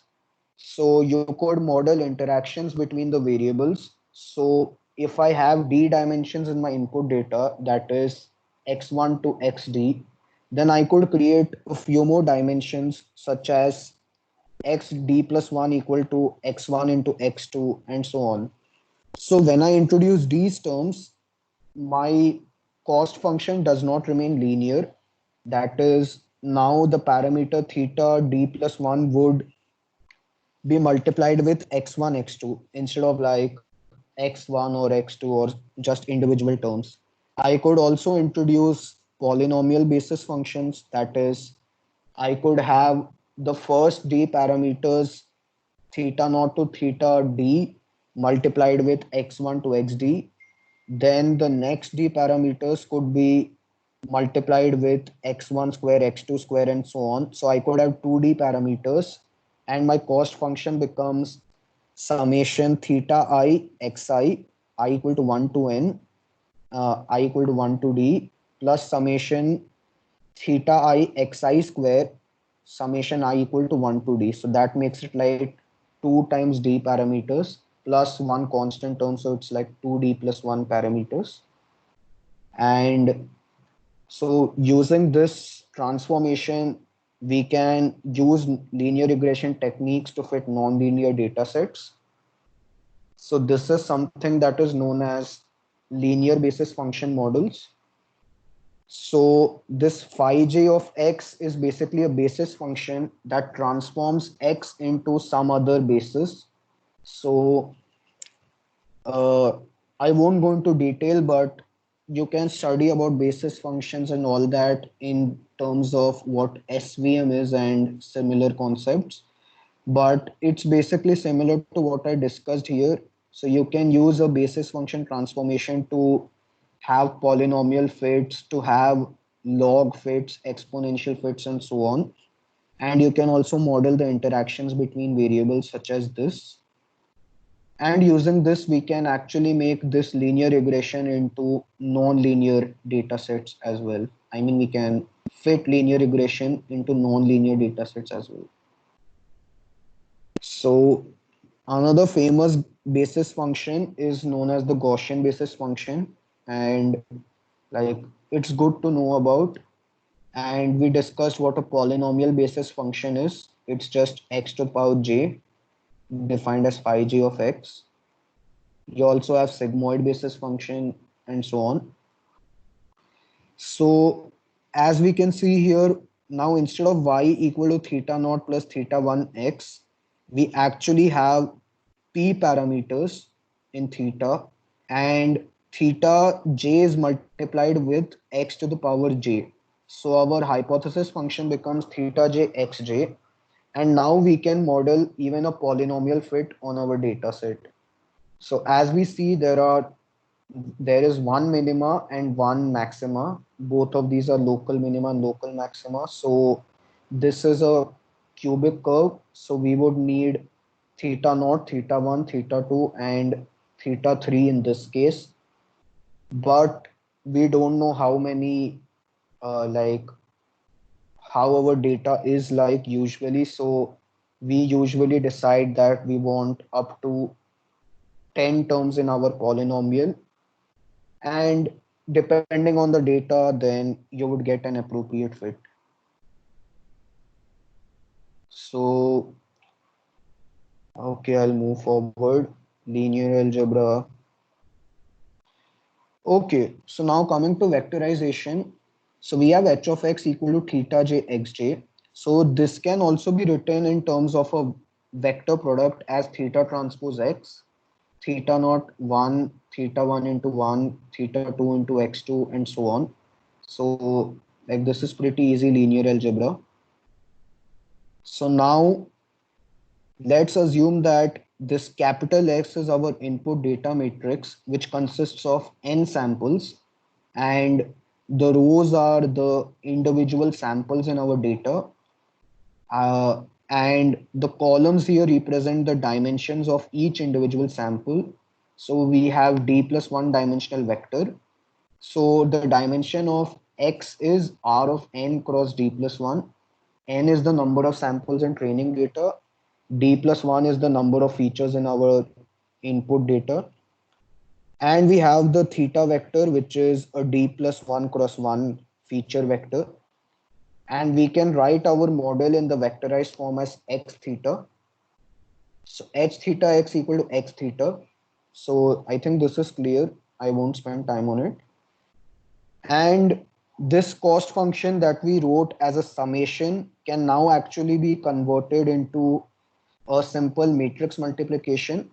So you could model interactions between the variables. So if I have d dimensions in my input data, that is x1 to xd, then I could create a few more dimensions such as xd plus 1 equal to x1 into x2 and so on. So when I introduce these terms, my cost function does not remain linear. That is, now the parameter theta d plus 1 would be multiplied with x1, x2 instead of like x1 or x2 or just individual terms. I could also introduce polynomial basis functions. That is, I could have the first d parameters theta naught to theta d multiplied with x1 to xd. Then the next d parameters could be multiplied with x1 square, x2 square, and so on. So I could have 2d parameters, and my cost function becomes summation theta I xi I equal to 1 to n, I equal to 1 to d, plus summation theta I xi square summation I equal to 1 to d. So that makes it like 2 times d parameters plus one constant term. So it's like 2d plus 1 parameters. And So using this transformation, we can use linear regression techniques to fit nonlinear data sets. So this is something that is known as linear basis function models. So this phi j of x is basically a basis function that transforms x into some other basis. So uh, I won't go into detail, but you can study about basis functions and all that in terms of what SVM is and similar concepts. But it's basically similar to what I discussed here. So you can use a basis function transformation to have polynomial fits, to have log fits, exponential fits, and so on. And you can also model the interactions between variables such as this. And using this, we can actually make this linear regression into non-linear data sets as well. I mean, we can fit linear regression into non-linear data sets as well. So another famous basis function is known as the Gaussian basis function. And like it's good to know about. And we discussed what a polynomial basis function is. It's just x to the power j defined as phi j of x. You also have sigmoid basis function and so on. So as we can see here, now instead of y equal to theta naught plus theta 1 x, we actually have p parameters in theta, and theta j is multiplied with x to the power j. So our hypothesis function becomes theta j xj, and now we can model even a polynomial fit on our data set. So as we see, there is one minima and one maxima. Both of these are local minima and local maxima. So this is a cubic curve. So we would need theta naught, theta 1, theta 2, and theta 3 in this case. But we don't know how many, like how our data is like usually. So we usually decide that we want up to 10 terms in our polynomial, and depending on the data, then you would get an appropriate fit. So okay, I'll move forward. Linear algebra. Okay, so now coming to vectorization. So we have h of x equal to theta j xj. So this can also be written in terms of a vector product as theta transpose x, theta naught 1, theta 1 into 1, theta 2 into x2, and so on. So like this is pretty easy linear algebra. So now let's assume that this capital X is our input data matrix, which consists of n samples, and the rows are the individual samples in our data. And the columns here represent the dimensions of each individual sample. So we have d plus one dimensional vector. So the dimension of X is R of n cross d plus one. N is the number of samples in training data. D plus 1 is the number of features in our input data. And we have the theta vector, which is a D plus 1 cross 1 feature vector. And we can write our model in the vectorized form as x theta. So h theta x equal to x theta. So I think this is clear. I won't spend time on it. And this cost function that we wrote as a summation can now actually be converted into a simple matrix multiplication.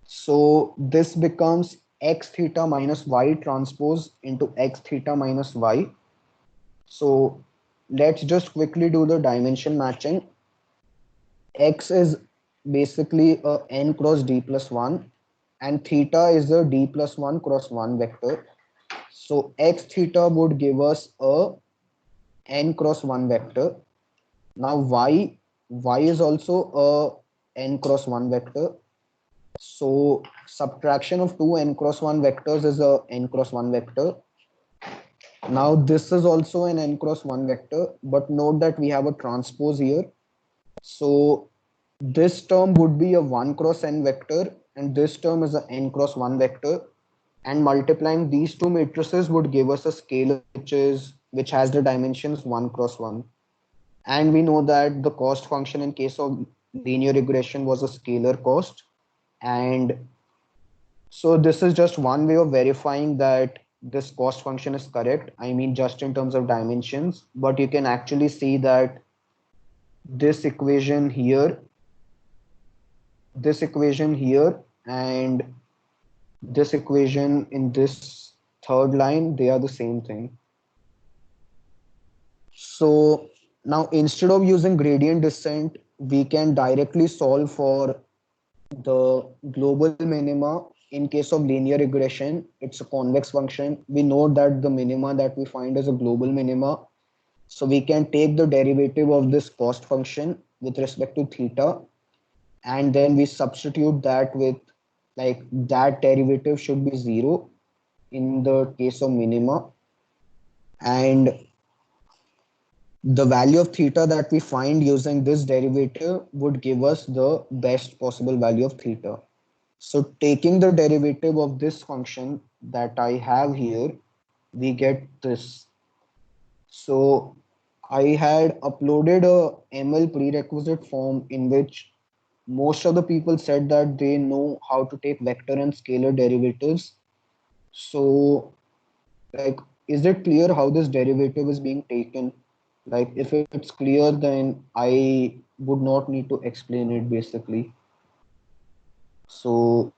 So this becomes x theta minus y transpose into x theta minus y. So let's just quickly do the dimension matching. X is basically a n cross d plus 1, and theta is a d plus 1 cross 1 vector. So x theta would give us a n cross 1 vector. Now y is also a n cross 1 vector. So subtraction of two n cross 1 vectors is a n cross 1 vector. Now this is also an n cross 1 vector, but note that we have a transpose here. So this term would be a 1 cross n vector, and this term is a n cross 1 vector. and multiplying these two matrices would give us a scalar which has the dimensions 1 cross 1. And we know that the cost function in case of linear regression was a scalar cost. And so this is just one way of verifying that this cost function is correct. I mean, just in terms of dimensions, but you can actually see that this equation here, and this equation in this third line, they are the same thing. So now instead of using gradient descent, we can directly solve for the global minima. In case of linear regression, it's a convex function. We know that the minima that we find is a global minima. So we can take the derivative of this cost function with respect to theta, and then we substitute that with, like, that derivative should be 0 in the case of minima. And the value of theta that we find using this derivative would give us the best possible value of theta. So taking the derivative of this function that I have here, we get this. So I had uploaded a ML prerequisite form in which most of the people said that they know how to take vector and scalar derivatives. So, like, is it clear how this derivative is being taken? Like, if it's clear, then I would not need to explain it basically. So,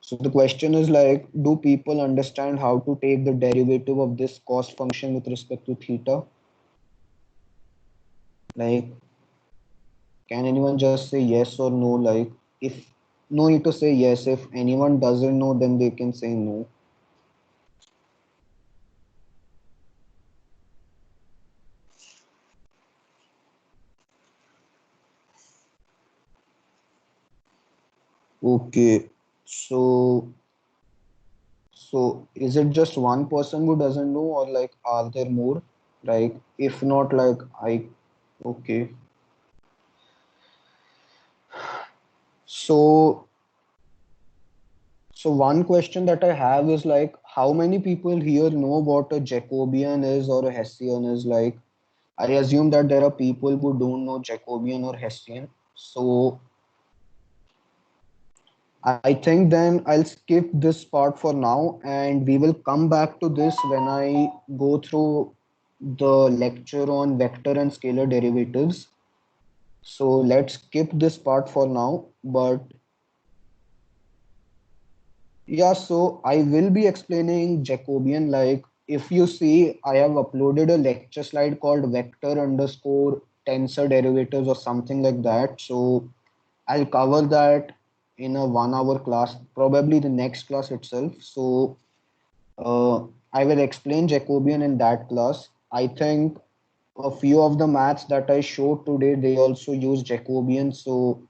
so the question is, like, do people understand how to take the derivative of this cost function with respect to theta? Like, can anyone just say yes or no? Like, if no need to say yes, if anyone doesn't know, then they can say no. Okay, so so is it just one person who doesn't know, or like are there more? Like, if not, like, I okay. So so one question that I have is, like, how many people here know what a Jacobian is or a Hessian is? Like, I assume that there are people who don't know Jacobian or Hessian. So I think then I'll skip this part for now, and we will come back to this when I go through the lecture on vector and scalar derivatives. So let's skip this part for now. But yeah, so I will be explaining Jacobian. Like, if you see, I have uploaded a lecture slide called vector underscore tensor derivatives or something like that. So I'll cover that in a 1 hour class, probably the next class itself. So I will explain Jacobian in that class. I think a few of the maths that I showed today, they also use Jacobian. So,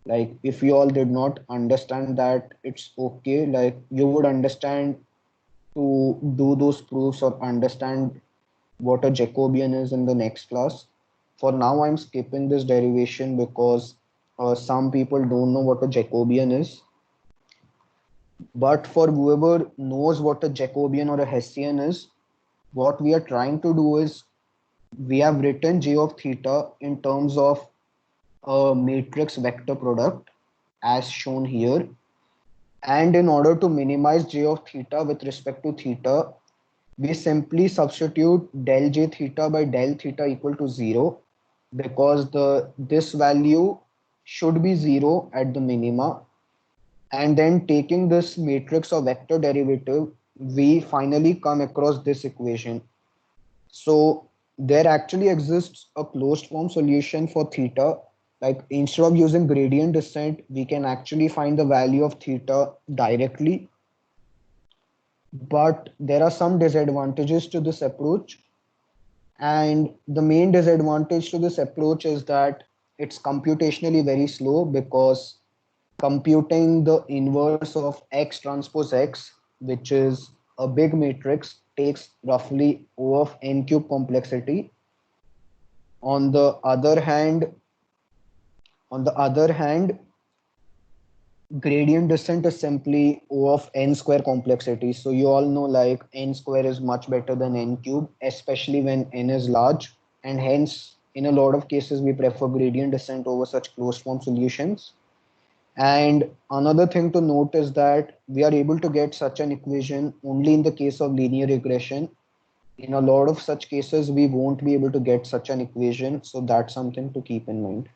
like, if you all did not understand that, it's okay. Like, you would understand to do those proofs or understand what a Jacobian is in the next class. For now, I'm skipping this derivation because some people don't know what a Jacobian is. But for whoever knows what a Jacobian or a Hessian is, what we are trying to do is we have written j of theta in terms of a matrix vector product as shown here. And in order to minimize j of theta with respect to theta, we simply substitute del j theta by del theta equal to 0, because this value should be 0 at the minima. And then taking this matrix or vector derivative, we finally come across this equation. So there actually exists a closed form solution for theta. Like, instead of using gradient descent, we can actually find the value of theta directly. But there are some disadvantages to this approach. And the main disadvantage to this approach is that it's computationally very slow, because computing the inverse of X transpose X, which is a big matrix, takes roughly O of n cube complexity. On the other hand, on the other hand, gradient descent is simply O of n square complexity. So you all know like n square is much better than n cube, especially when n is large. And hence, in a lot of cases, we prefer gradient descent over such closed form solutions. And another thing to note is that we are able to get such an equation only in the case of linear regression. In a lot of such cases, we won't be able to get such an equation. So that's something to keep in mind.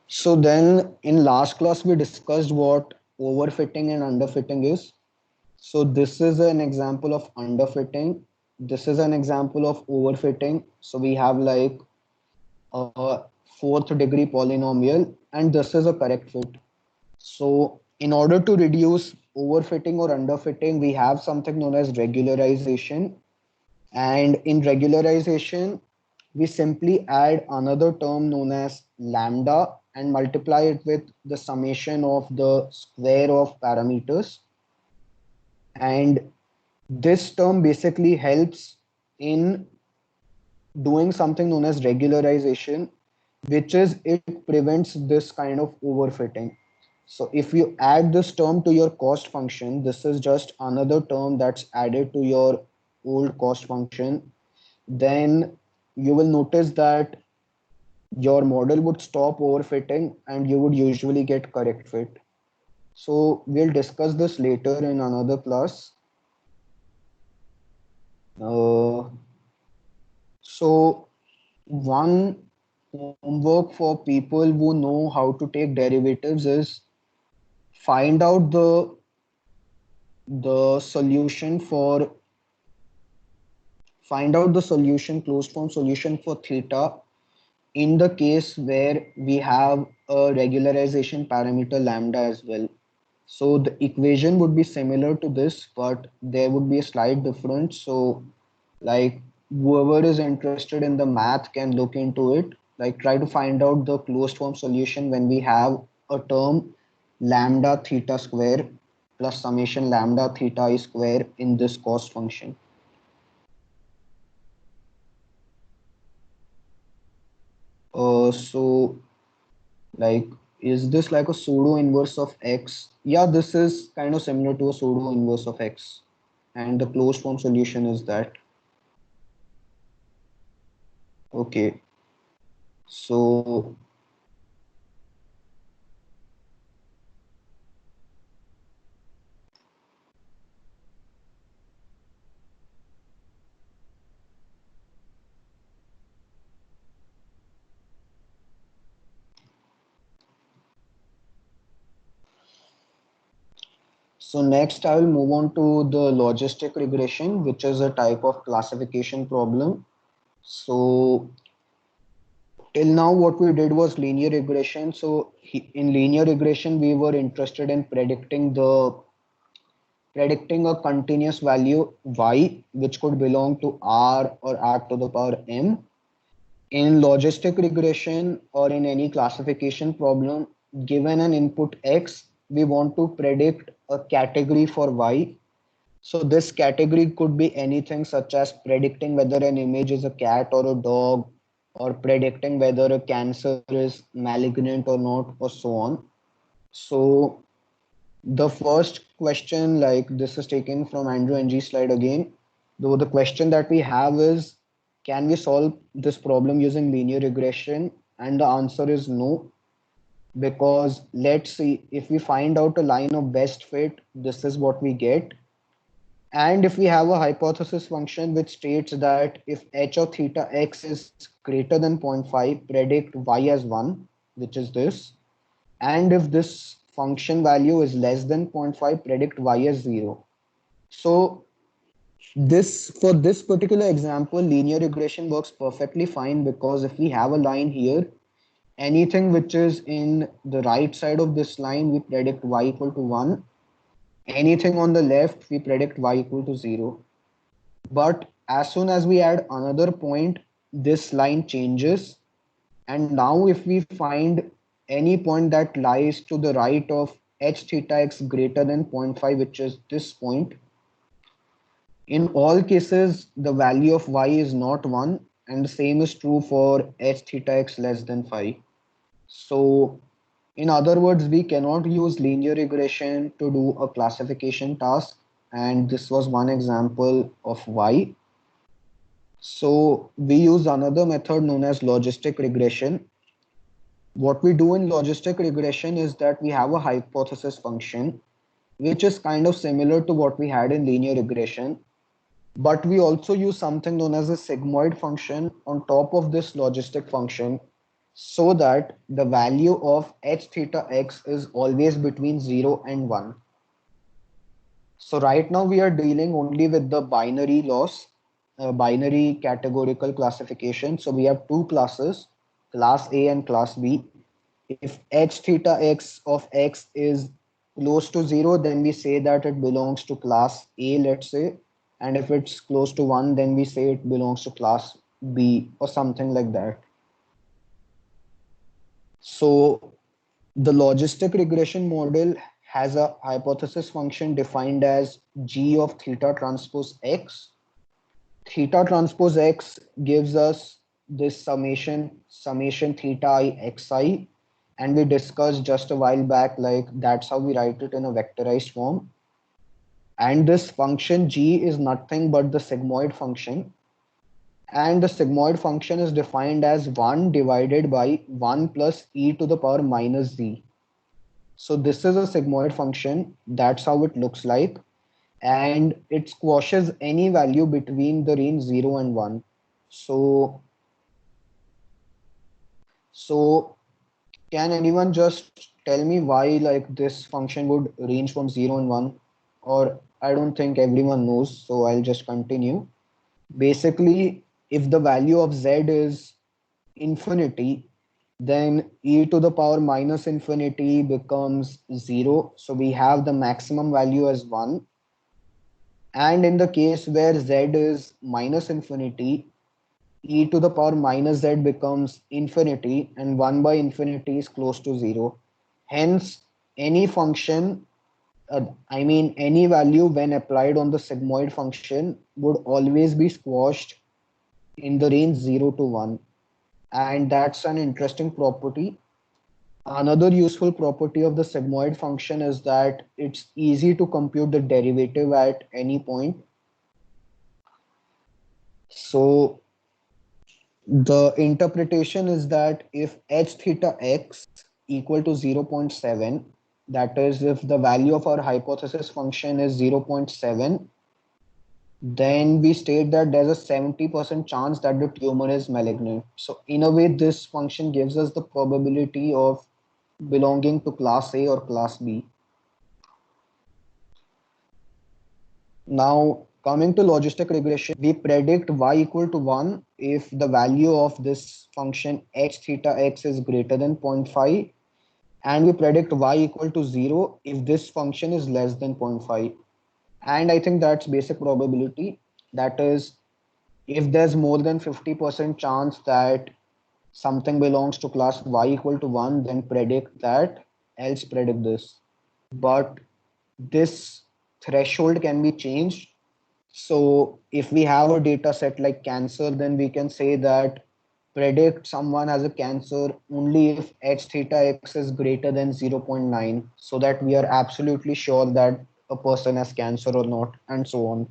So then in last class, we discussed what overfitting and underfitting is. So this is an example of underfitting. This is an example of overfitting. So we have like a fourth degree polynomial, and this is a correct fit. So in order to reduce overfitting or underfitting, we have something known as regularization. And in regularization, we simply add another term known as lambda and multiply it with the summation of the square of parameters. And this term basically helps in doing something known as regularization, which is it prevents this kind of overfitting. So if you add this term to your cost function, this is just another term that's added to your old cost function, then you will notice that your model would stop overfitting and you would usually get correct fit. So we'll discuss this later in another class. Uh, so one homework for people who know how to take derivatives is find out the solution for find out the solution closed form solution for theta in the case where we have a regularization parameter lambda as well. So the equation would be similar to this, but there would be a slight difference. So like whoever is interested in the math can look into it, like try to find out the closed form solution when we have a term lambda theta square plus summation lambda theta I square in this cost function. So like, is this like a pseudo inverse of x? Yeah, this is kind of similar to a pseudo inverse of x. And the closed form solution is that. Okay. So, so next I will move on to the logistic regression, which is a type of classification problem. So till now, what we did was linear regression. So in linear regression, we were interested in predicting a continuous value y, which could belong to r or r to the power m. In logistic regression or in any classification problem, given an input x, we want to predict a category for y. So this category could be anything such as predicting whether an image is a cat or a dog, or predicting whether a cancer is malignant or not, or so on. So the first question, like this is taken from Andrew Ng slide again, though the question that we have is, can we solve this problem using linear regression? And the answer is no, because let's see, if we find out a line of best fit, this is what we get. And if we have a hypothesis function which states that if h of theta x is greater than 0.5, predict y as 1, which is this. And if this function value is less than 0.5, predict y as 0. So this for this particular example, linear regression works perfectly fine, because if we have a line here, anything which is in the right side of this line, we predict y equal to 1. Anything on the left, we predict y equal to 0. But as soon as we add another point, this line changes. And now if we find any point that lies to the right of h theta x greater than 0.5, which is this point, in all cases, the value of y is not 1. and the same is true for h theta x less than phi. So in other words, we cannot use linear regression to do a classification task, and this was one example of why. So we use another method known as logistic regression. What we do in logistic regression is that we have a hypothesis function, which is kind of similar to what we had in linear regression, but we also use something known as a sigmoid function on top of this logistic function so that the value of h theta x is always between 0 and 1. So right now we are dealing only with the binary loss, binary categorical classification. So we have two classes, class A and class B. If h theta x of x is close to 0, then we say that it belongs to class A, let's say. And if it's close to 1, then we say it belongs to class B or something like that. So the logistic regression model has a hypothesis function defined as g of theta transpose x. Theta transpose x gives us this summation theta I xi, and we discussed just a while back, like that's how we write it in a vectorized form. And this function g is nothing but the sigmoid function, and the sigmoid function is defined as 1 divided by 1 plus e to the power minus z. So this is a sigmoid function. That's how it looks like. And it squashes any value between the range 0 and 1. So can anyone just tell me why like this function would range from 0 and 1? Or I don't think everyone knows, so I'll just continue. Basically, if the value of z is infinity, then e to the power minus infinity becomes 0. So we have the maximum value as 1. And in the case where z is minus infinity, e to the power minus z becomes infinity, and 1 by infinity is close to 0. Hence, any function, any value when applied on the sigmoid function would always be squashed in the range 0 to 1. And that's an interesting property. Another useful property of the sigmoid function is that it's easy to compute the derivative at any point. So the interpretation is that if h theta x equal to 0.7, that is if the value of our hypothesis function is 0.7, then we state that there's a 70% chance that the tumor is malignant. So in a way, this function gives us the probability of belonging to class A or class B. Now, coming to logistic regression, we predict y equal to 1 if the value of this function h theta x is greater than 0.5, and we predict y equal to 0 if this function is less than 0.5. And I think that's basic probability. That is, if there's more than 50% chance that something belongs to class y equal to 1, then predict that, else predict this. But this threshold can be changed. So if we have a data set like cancer, then we can say that predict someone has a cancer only if h theta x is greater than 0.9, so that we are absolutely sure that a person has cancer or not, and so on.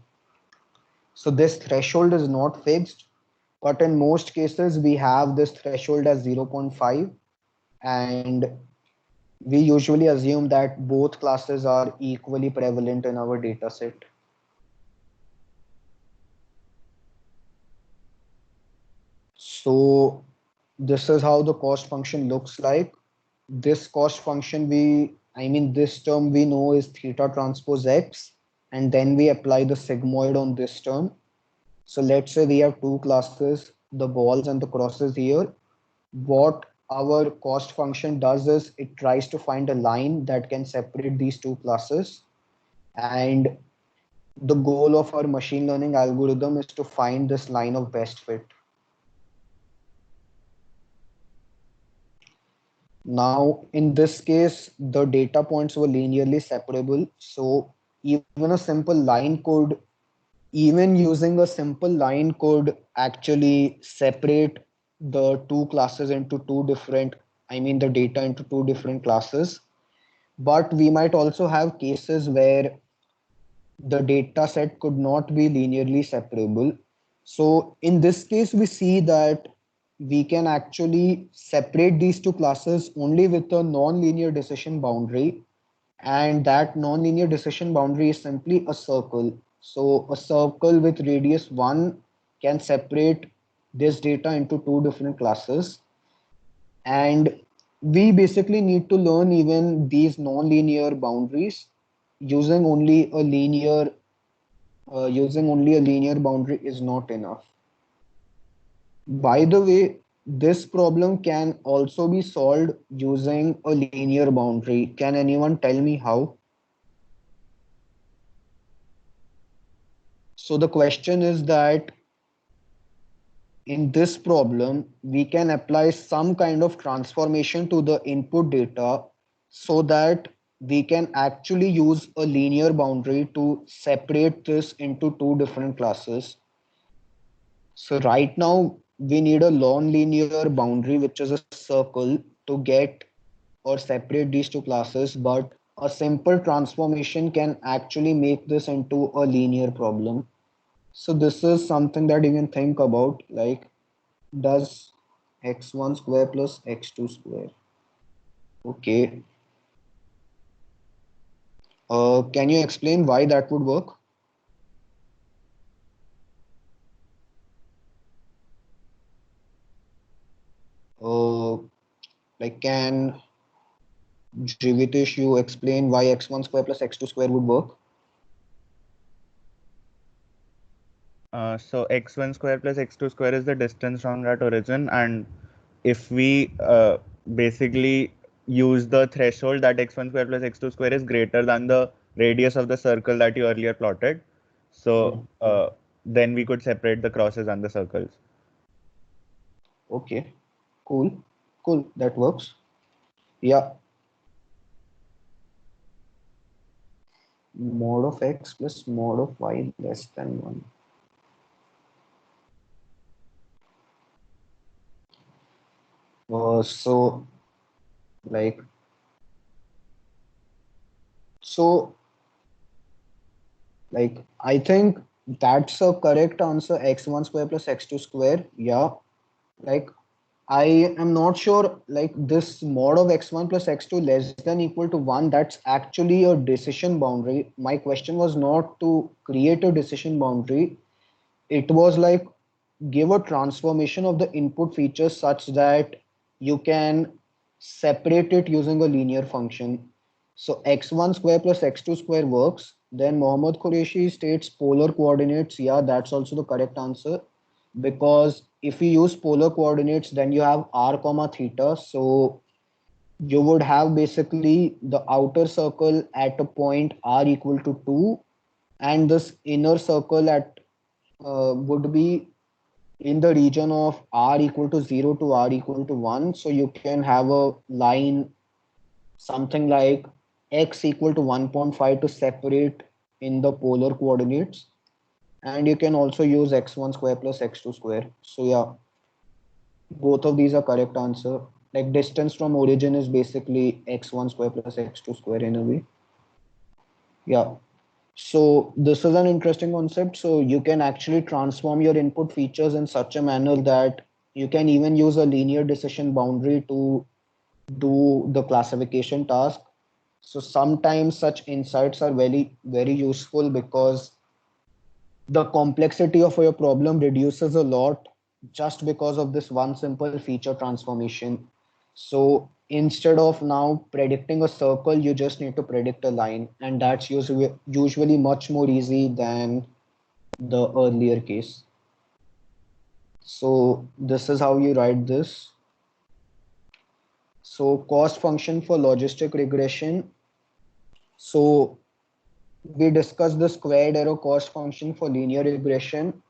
So this threshold is not fixed, but in most cases we have this threshold as 0.5, and we usually assume that both classes are equally prevalent in our data set. So this is how the cost function looks like. This cost function, this term we know is theta transpose x, and then we apply the sigmoid on this term. So let's say we have two classes, the balls and the crosses here. What our cost function does is it tries to find a line that can separate these two classes. And the goal of our machine learning algorithm is to find this line of best fit. Now, in this case, the data points were linearly separable. So even a simple line could even using a simple line could actually separate the two classes into two different, I mean the data into two different classes. But we might also have cases where the data set could not be linearly separable. So in this case, we see that we can actually separate these two classes only with a non-linear decision boundary, and that non-linear decision boundary is simply a circle. So a circle with radius 1 can separate this data into two different classes, and we basically need to learn even these non-linear boundaries using only a linear boundary is not enough. By the way, this problem can also be solved using a linear boundary. Can anyone tell me how? So the question is that in this problem, we can apply some kind of transformation to the input data so that we can actually use a linear boundary to separate this into two different classes. So right now we need a non-linear boundary, which is a circle, to get or separate these two classes, but a simple transformation can actually make this into a linear problem. So this is something that you can think about, like, does x1 square plus x2 square. Okay. Can you explain why that would work? Uh, like, can Jivitesh, you explain why x1 square plus x2 square would work? So x1 square plus x2 square is the distance from that origin, and if we basically use the threshold that x1 square plus x2 square is greater than the radius of the circle that you earlier plotted, so Hmm. then we could separate the crosses and the circles. Okay, cool, cool, that works. Yeah, mod of x plus mod of y less than 1. So like, so like I think that's a correct answer, x1 square plus x2 square. Yeah, like I am not sure, like this mod of x1 plus x2 less than equal to 1, that's actually a decision boundary. My question was not to create a decision boundary. It was like give a transformation of the input features such that you can separate it using a linear function. So x1 square plus x2 square works. Then Mohammad Qureshi states polar coordinates. Yeah, that's also the correct answer, because if you use polar coordinates, then you have r comma theta. So you would have basically the outer circle at a point r equal to 2, and this inner circle at would be in the region of r equal to 0 to r equal to 1. So you can have a line something like x equal to 1.5 to separate in the polar coordinates. And you can also use x1 square plus x2 square. So yeah, both of these are correct answer. Like distance from origin is basically x1 square plus x2 square in a way. Yeah. So this is an interesting concept. So you can actually transform your input features in such a manner that you can even use a linear decision boundary to do the classification task. So sometimes such insights are very, very useful because the complexity of your problem reduces a lot just because of this one simple feature transformation. So instead of now predicting a circle, you just need to predict a line, and that's usually much more easy than the earlier case. So this is how you write this. So cost function for logistic regression. So we discussed the squared error cost function for linear regression.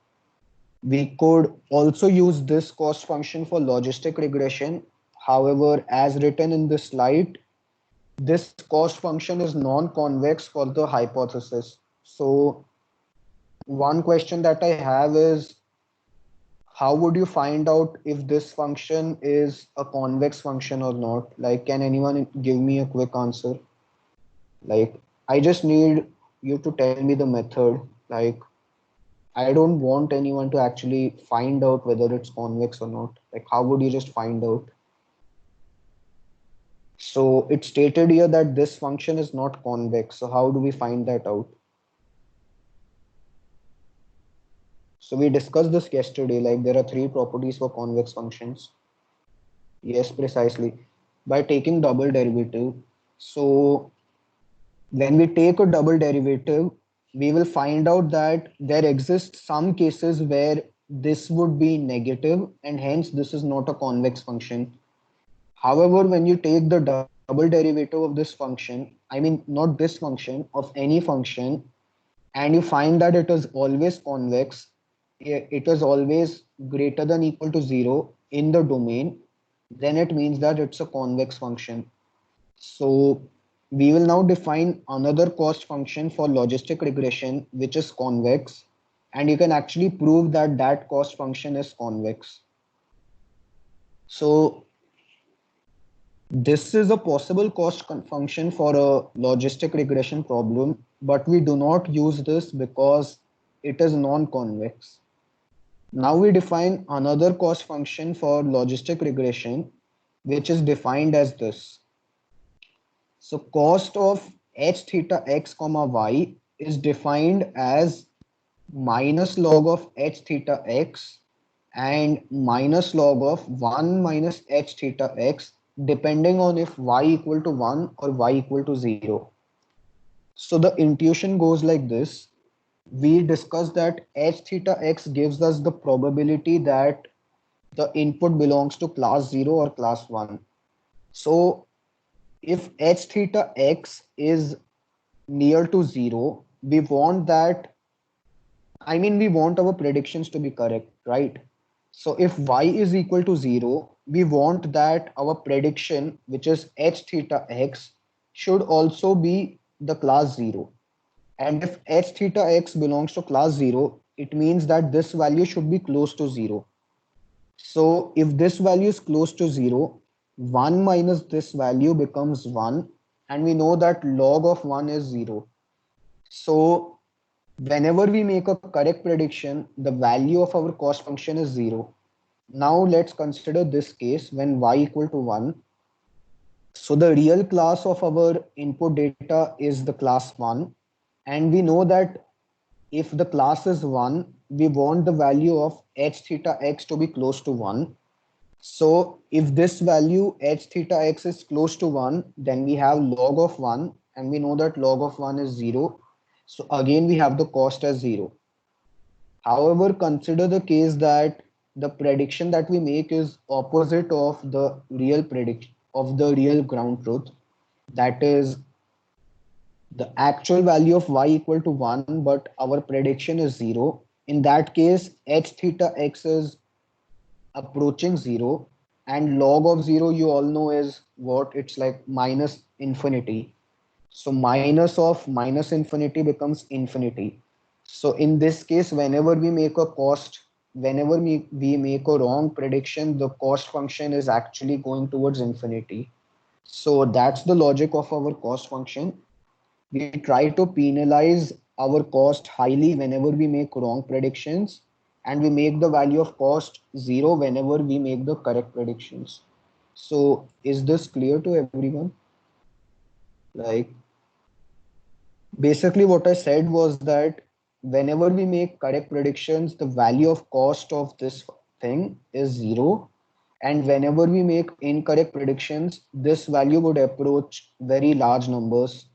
We could also use this cost function for logistic regression. However, as written in this slide, this cost function is non-convex for the hypothesis. So one question that I have is, how would you find out if this function is a convex function or not? Like, can anyone give me a quick answer? Like, I just need you to tell me the method. Like, I don't want anyone to actually find out whether it's convex or not. Like, how would you just find out? So it's stated here that this function is not convex. So how do we find that out? So we discussed this yesterday, like there are three properties for convex functions. Yes, precisely. By taking double derivative. So when we take a double derivative, we will find out that there exists some cases where this would be negative and hence this is not a convex function. However, when you take the double derivative of this function, I mean not this function, of any function, and you find that it is always convex, it is always greater than equal to 0 in the domain, then it means that it's a convex function. So we will now define another cost function for logistic regression, which is convex, and you can actually prove that that cost function is convex. So this is a possible cost function for a logistic regression problem, but we do not use this because it is non-convex. Now we define another cost function for logistic regression, which is defined as this. So cost of h theta x comma y is defined as minus log of h theta x and minus log of 1 minus h theta x, depending on if y equal to 1 or y equal to 0. So the intuition goes like this. We discussed that h theta x gives us the probability that the input belongs to class 0 or class 1. So if h theta x is near to 0, we want that, I mean, we want our predictions to be correct, right? So if y is equal to 0, we want that our prediction, which is h theta x, should also be the class 0. And if h theta x belongs to class 0, it means that this value should be close to 0. So if this value is close to 0, 1 minus this value becomes 1, and we know that log of 1 is 0. So whenever we make a correct prediction, the value of our cost function is 0. Now let's consider this case when y equal to 1. So the real class of our input data is the class 1. And we know that if the class is 1, we want the value of h theta x to be close to 1. So if this value h theta x is close to 1, then we have log of 1, and we know that log of 1 is 0. So again, we have the cost as 0. However, consider the case that the prediction that we make is opposite of the real prediction of the real ground truth. That is the actual value of y equal to 1, but our prediction is 0. In that case, h theta x is approaching 0, and log of 0, you all know, is what? It's like minus infinity. So minus of minus infinity becomes infinity. So in this case, whenever we make a wrong prediction, the cost function is actually going towards infinity. So that's the logic of our cost function. We try to penalize our cost highly whenever we make wrong predictions, and we make the value of cost 0 whenever we make the correct predictions. So is this clear to everyone? Like, basically what I said was that whenever we make correct predictions, the value of cost of this thing is 0. And whenever we make incorrect predictions, this value would approach very large numbers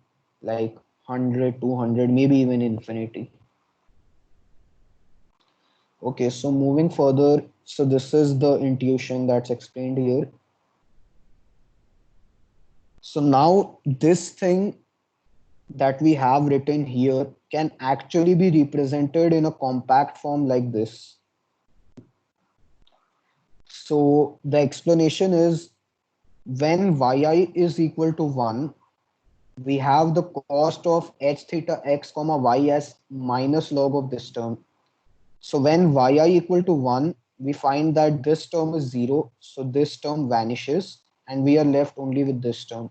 like 100, 200, maybe even infinity. Okay, so moving further, so this is the intuition that's explained here. So now this thing that we have written here can actually be represented in a compact form like this. So the explanation is, when yi is equal to 1, we have the cost of h theta x comma y as minus log of this term. So when yi equal to 1, we find that this term is 0. So this term vanishes and we are left only with this term.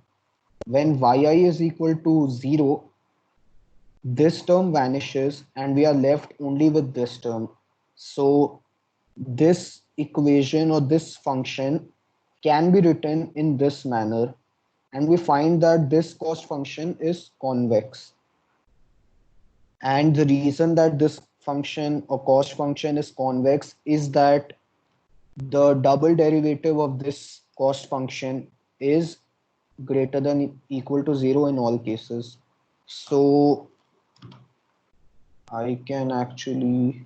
When yi is equal to 0, this term vanishes and we are left only with this term. So this equation or this function can be written in this manner, and we find that this cost function is convex. And the reason that this function or cost function is convex is that the double derivative of this cost function is greater than equal to 0 in all cases. So I can actually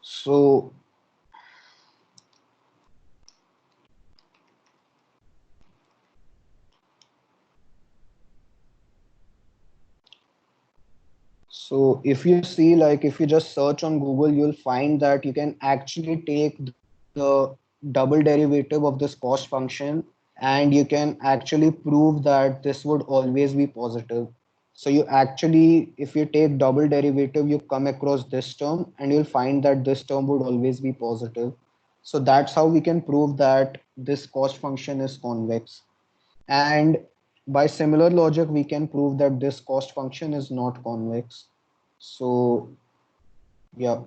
so So if you see, like if you just search on Google, you'll find that you can actually take the double derivative of this cost function and you can actually prove that this would always be positive. So you actually, if you take double derivative, you come across this term and you'll find that this term would always be positive. So that's how we can prove that this cost function is convex. And by similar logic, we can prove that this cost function is not convex. So yeah.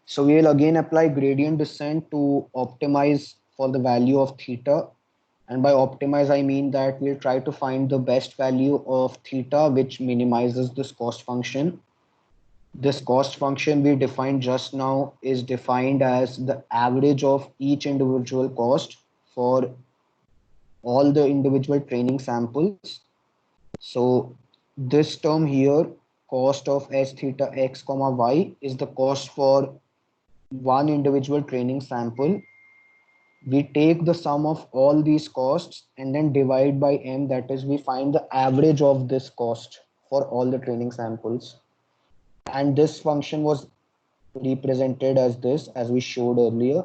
So we'll again apply gradient descent to optimize for the value of theta. And by optimize, I mean that we'll try to find the best value of theta, which minimizes this cost function. This cost function we defined just now is defined as the average of each individual cost for all the individual training samples. So this term here, cost of h theta x comma y, is the cost for one individual training sample. We take the sum of all these costs and then divide by m, that is we find the average of this cost for all the training samples. And this function was represented as this, as we showed earlier.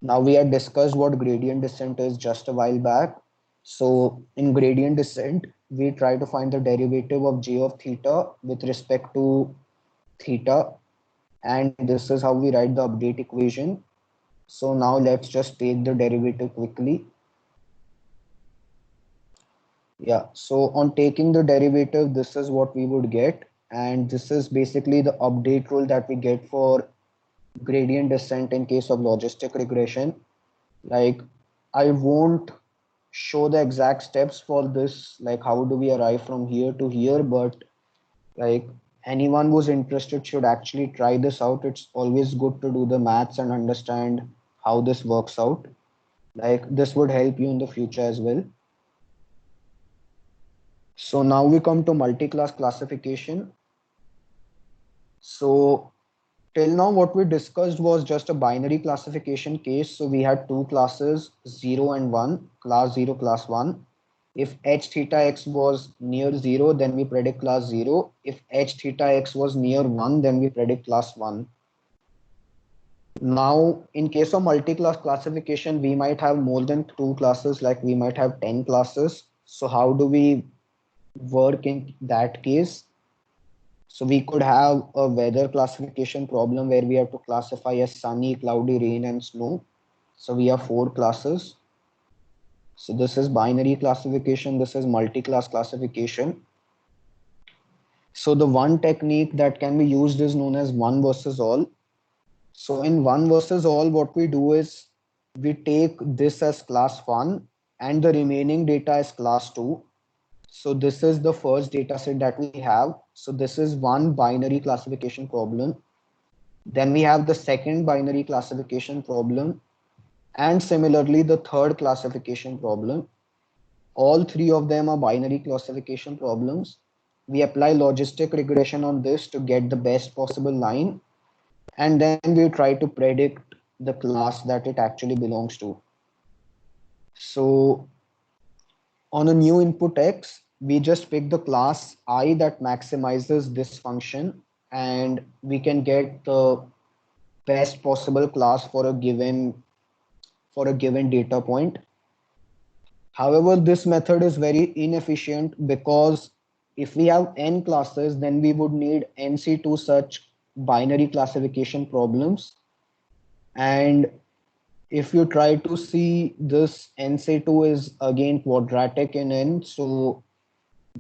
Now we had discussed what gradient descent is just a while back. So in gradient descent, we try to find the derivative of j of theta with respect to theta. And this is how we write the update equation. So now let's just take the derivative quickly. Yeah, so on taking the derivative, this is what we would get. And this is basically the update rule that we get for gradient descent in case of logistic regression. Like I won't show the exact steps for this, like how do we arrive from here to here, but like anyone who's interested should actually try this out. It's always good to do the maths and understand how this works out. Like this would help you in the future as well. So now we come to multi-class classification. So till now what we discussed was just a binary classification case. So we had two classes, 0 and 1, class 0, class 1. If h theta x was near 0, then we predict class 0. If h theta x was near 1, then we predict class 1. Now, in case of multi-class classification, we might have more than two classes, like we might have 10 classes. So how do we work in that case? So we could have a weather classification problem where we have to classify as sunny, cloudy, rain, and snow. So we have four classes. So this is binary classification. This is multi-class classification. So the one technique that can be used is known as one versus all. So in one versus all, what we do is we take this as class 1 and the remaining data as class 2. So this is the first data set that we have. So this is one binary classification problem. Then we have the second binary classification problem, and similarly the third classification problem. All three of them are binary classification problems. We apply logistic regression on this to get the best possible line, and then we try to predict the class that it actually belongs to. So on a new input x, we just pick the class I that maximizes this function, and we can get the best possible class for a given data point. However, this method is very inefficient because if we have n classes, then we would need NC2 such binary classification problems. And if you try to see this, NC2 is again quadratic in n. So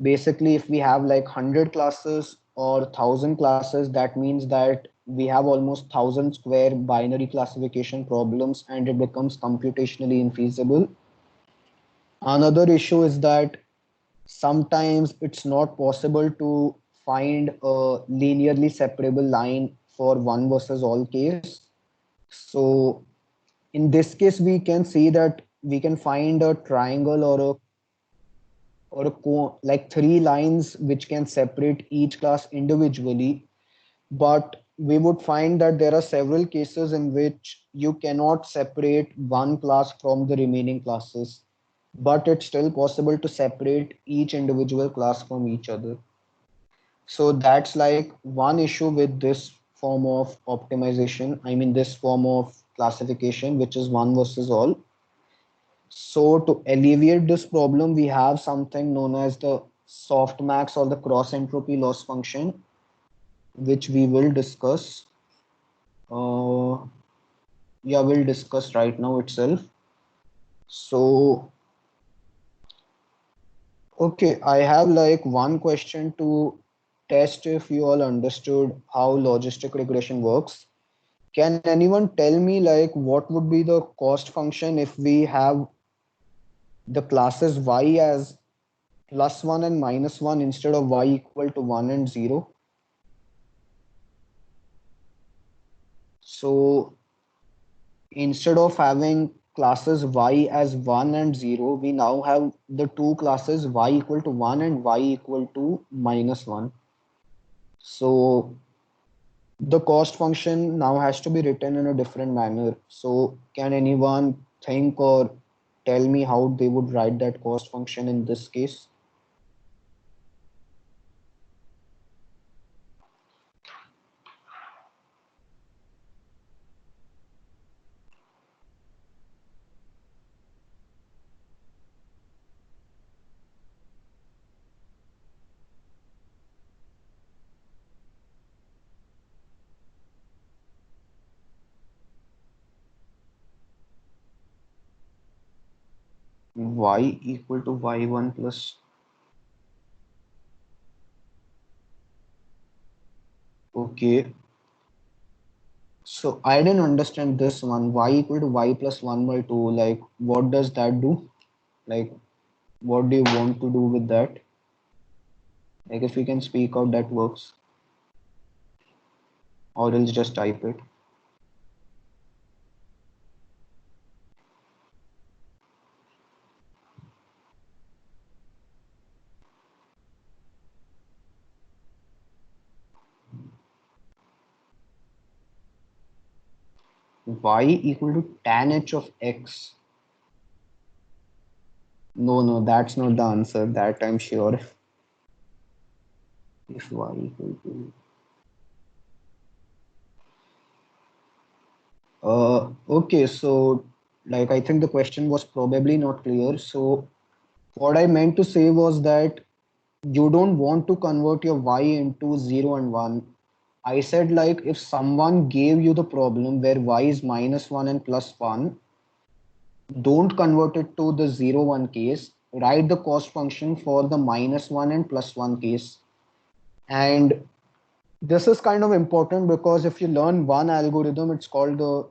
basically, if we have like 100 classes or 1000 classes, that means that we have almost 1000 square binary classification problems, and it becomes computationally infeasible. Another issue is that sometimes it's not possible to find a linearly separable line for one versus all case. So in this case, we can see that we can find a triangle like three lines which can separate each class individually, but we would find that there are several cases in which you cannot separate one class from the remaining classes, but it's still possible to separate each individual class from each other. So that's like one issue with this form of optimization. I mean, this form of classification, which is one versus all. So to alleviate this problem, we have something known as the softmax or the cross entropy loss function, which we will discuss. Uh, yeah, we'll discuss right now itself. So, okay, I have like one question to test if you all understood how logistic regression works. Can anyone tell me like what would be the cost function if we have the classes y as +1 and -1 instead of y equal to 1 and 0? So instead of having classes y as 1 and 0, we now have the two classes y equal to 1 and y equal to -1. So the cost function now has to be written in a different manner. So can anyone think or tell me how they would write that cost function in this case? Y equal to y1 plus. Okay. So I didn't understand this one. Y equal to y plus 1 by 2. Like, what does that do? Like, what do you want to do with that? Like, if you can speak out, that works. Or else just type it. Y equal to tan h of x. No, no, that's not the answer. That I'm sure. If y equal to okay, so like I think the question was probably not clear. So what I meant to say was that you don't want to convert your y into 0 and 1. I said like if someone gave you the problem where y is -1 and +1, don't convert it to the 0 1 case. Write the cost function for the -1 and +1 case. And this is kind of important because if you learn one algorithm, it's called the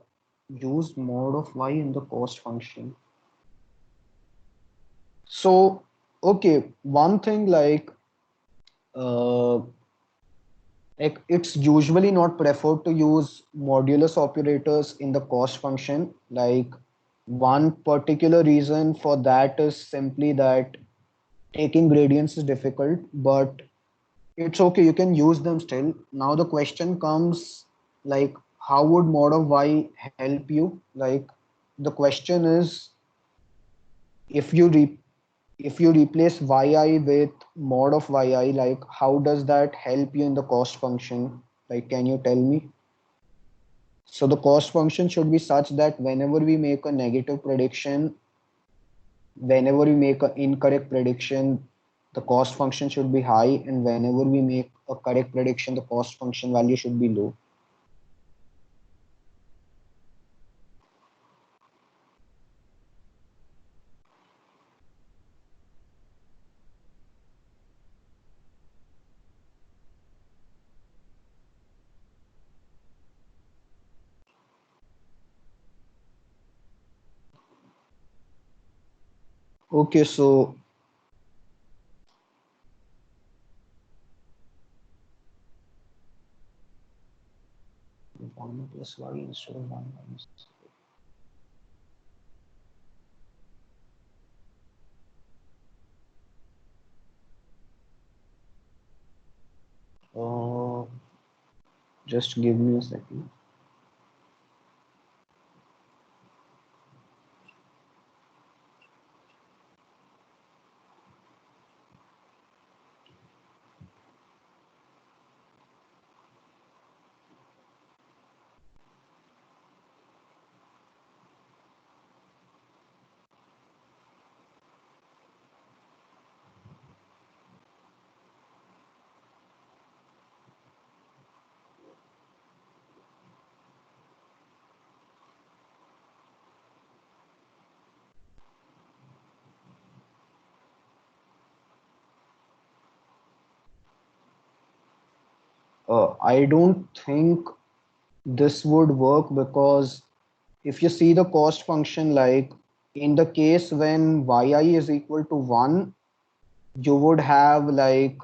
use mod of y in the cost function. So, okay, one thing uh, like it's usually not preferred to use modulus operators in the cost function. Like one particular reason for that is simply that taking gradients is difficult, but it's okay, you can use them still. Now the question comes like how would mod of y help you? Like the question is if you replace yi with mod of yi, like how does that help you in the cost function? Like, can you tell me? So the cost function should be such that whenever we make a negative prediction, whenever we make an incorrect prediction, the cost function should be high, and whenever we make a correct prediction, the cost function value should be low. Okay, so 1 plus y instead of 1 minus. Uh, just give me a second. I don't think this would work, because if you see the cost function, like in the case when yi is equal to 1, you would have like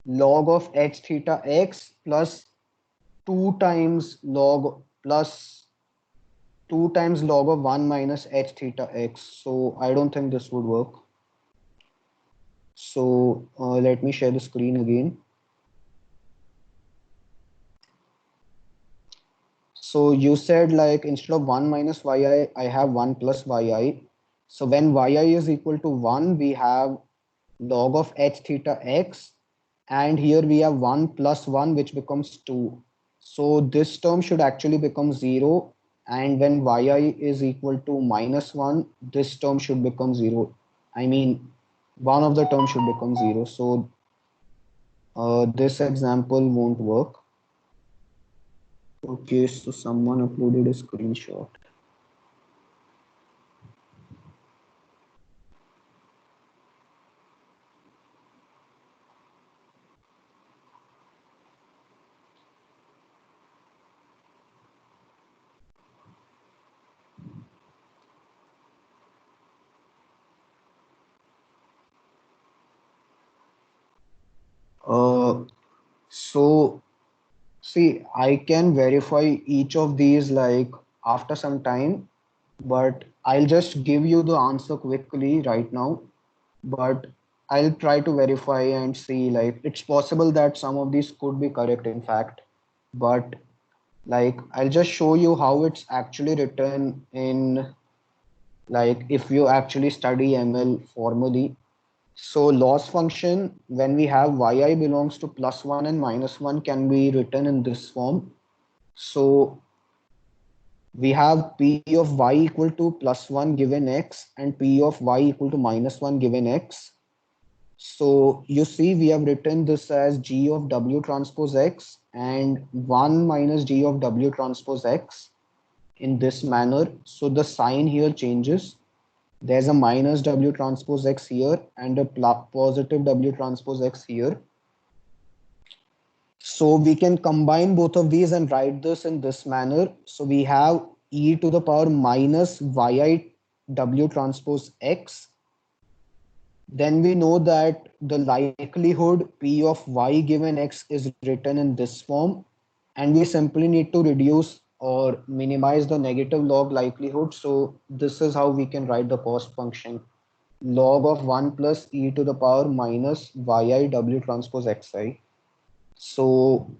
log of h theta x plus 2 times log plus 2 times log of 1 minus h theta x. So I don't think this would work. So let me share the screen again. So you said like instead of 1 minus yi, I have 1 plus yi. So when yi is equal to 1, we have log of h theta x, and here we have 1 plus 1, which becomes 2. So this term should actually become 0, and when yi is equal to minus 1, this term should become 0. I mean, one of the terms should become 0. So this example won't work. Okay, so someone uploaded a screenshot. So see, I can verify each of these like after some time, but I'll just give you the answer quickly right now. But I'll try to verify and see, like it's possible that some of these could be correct in fact, but like I'll just show you how it's actually written in, like if you actually study ML formally. So loss function, when we have yi belongs to plus 1 and minus 1, can be written in this form. So we have p of y equal to plus 1 given x and p of y equal to minus 1 given x. So you see we have written this as g of w transpose x and 1 minus g of w transpose x in this manner. So the sign here changes. There's a minus w transpose x here and a positive w transpose x here. So we can combine both of these and write this in this manner. So we have e to the power minus yi w transpose x. Then we know that the likelihood p of y given x is written in this form. And we simply need to reduce or minimize the negative log likelihood. So this is how we can write the cost function. Log of 1 plus e to the power minus yi w transpose xi. So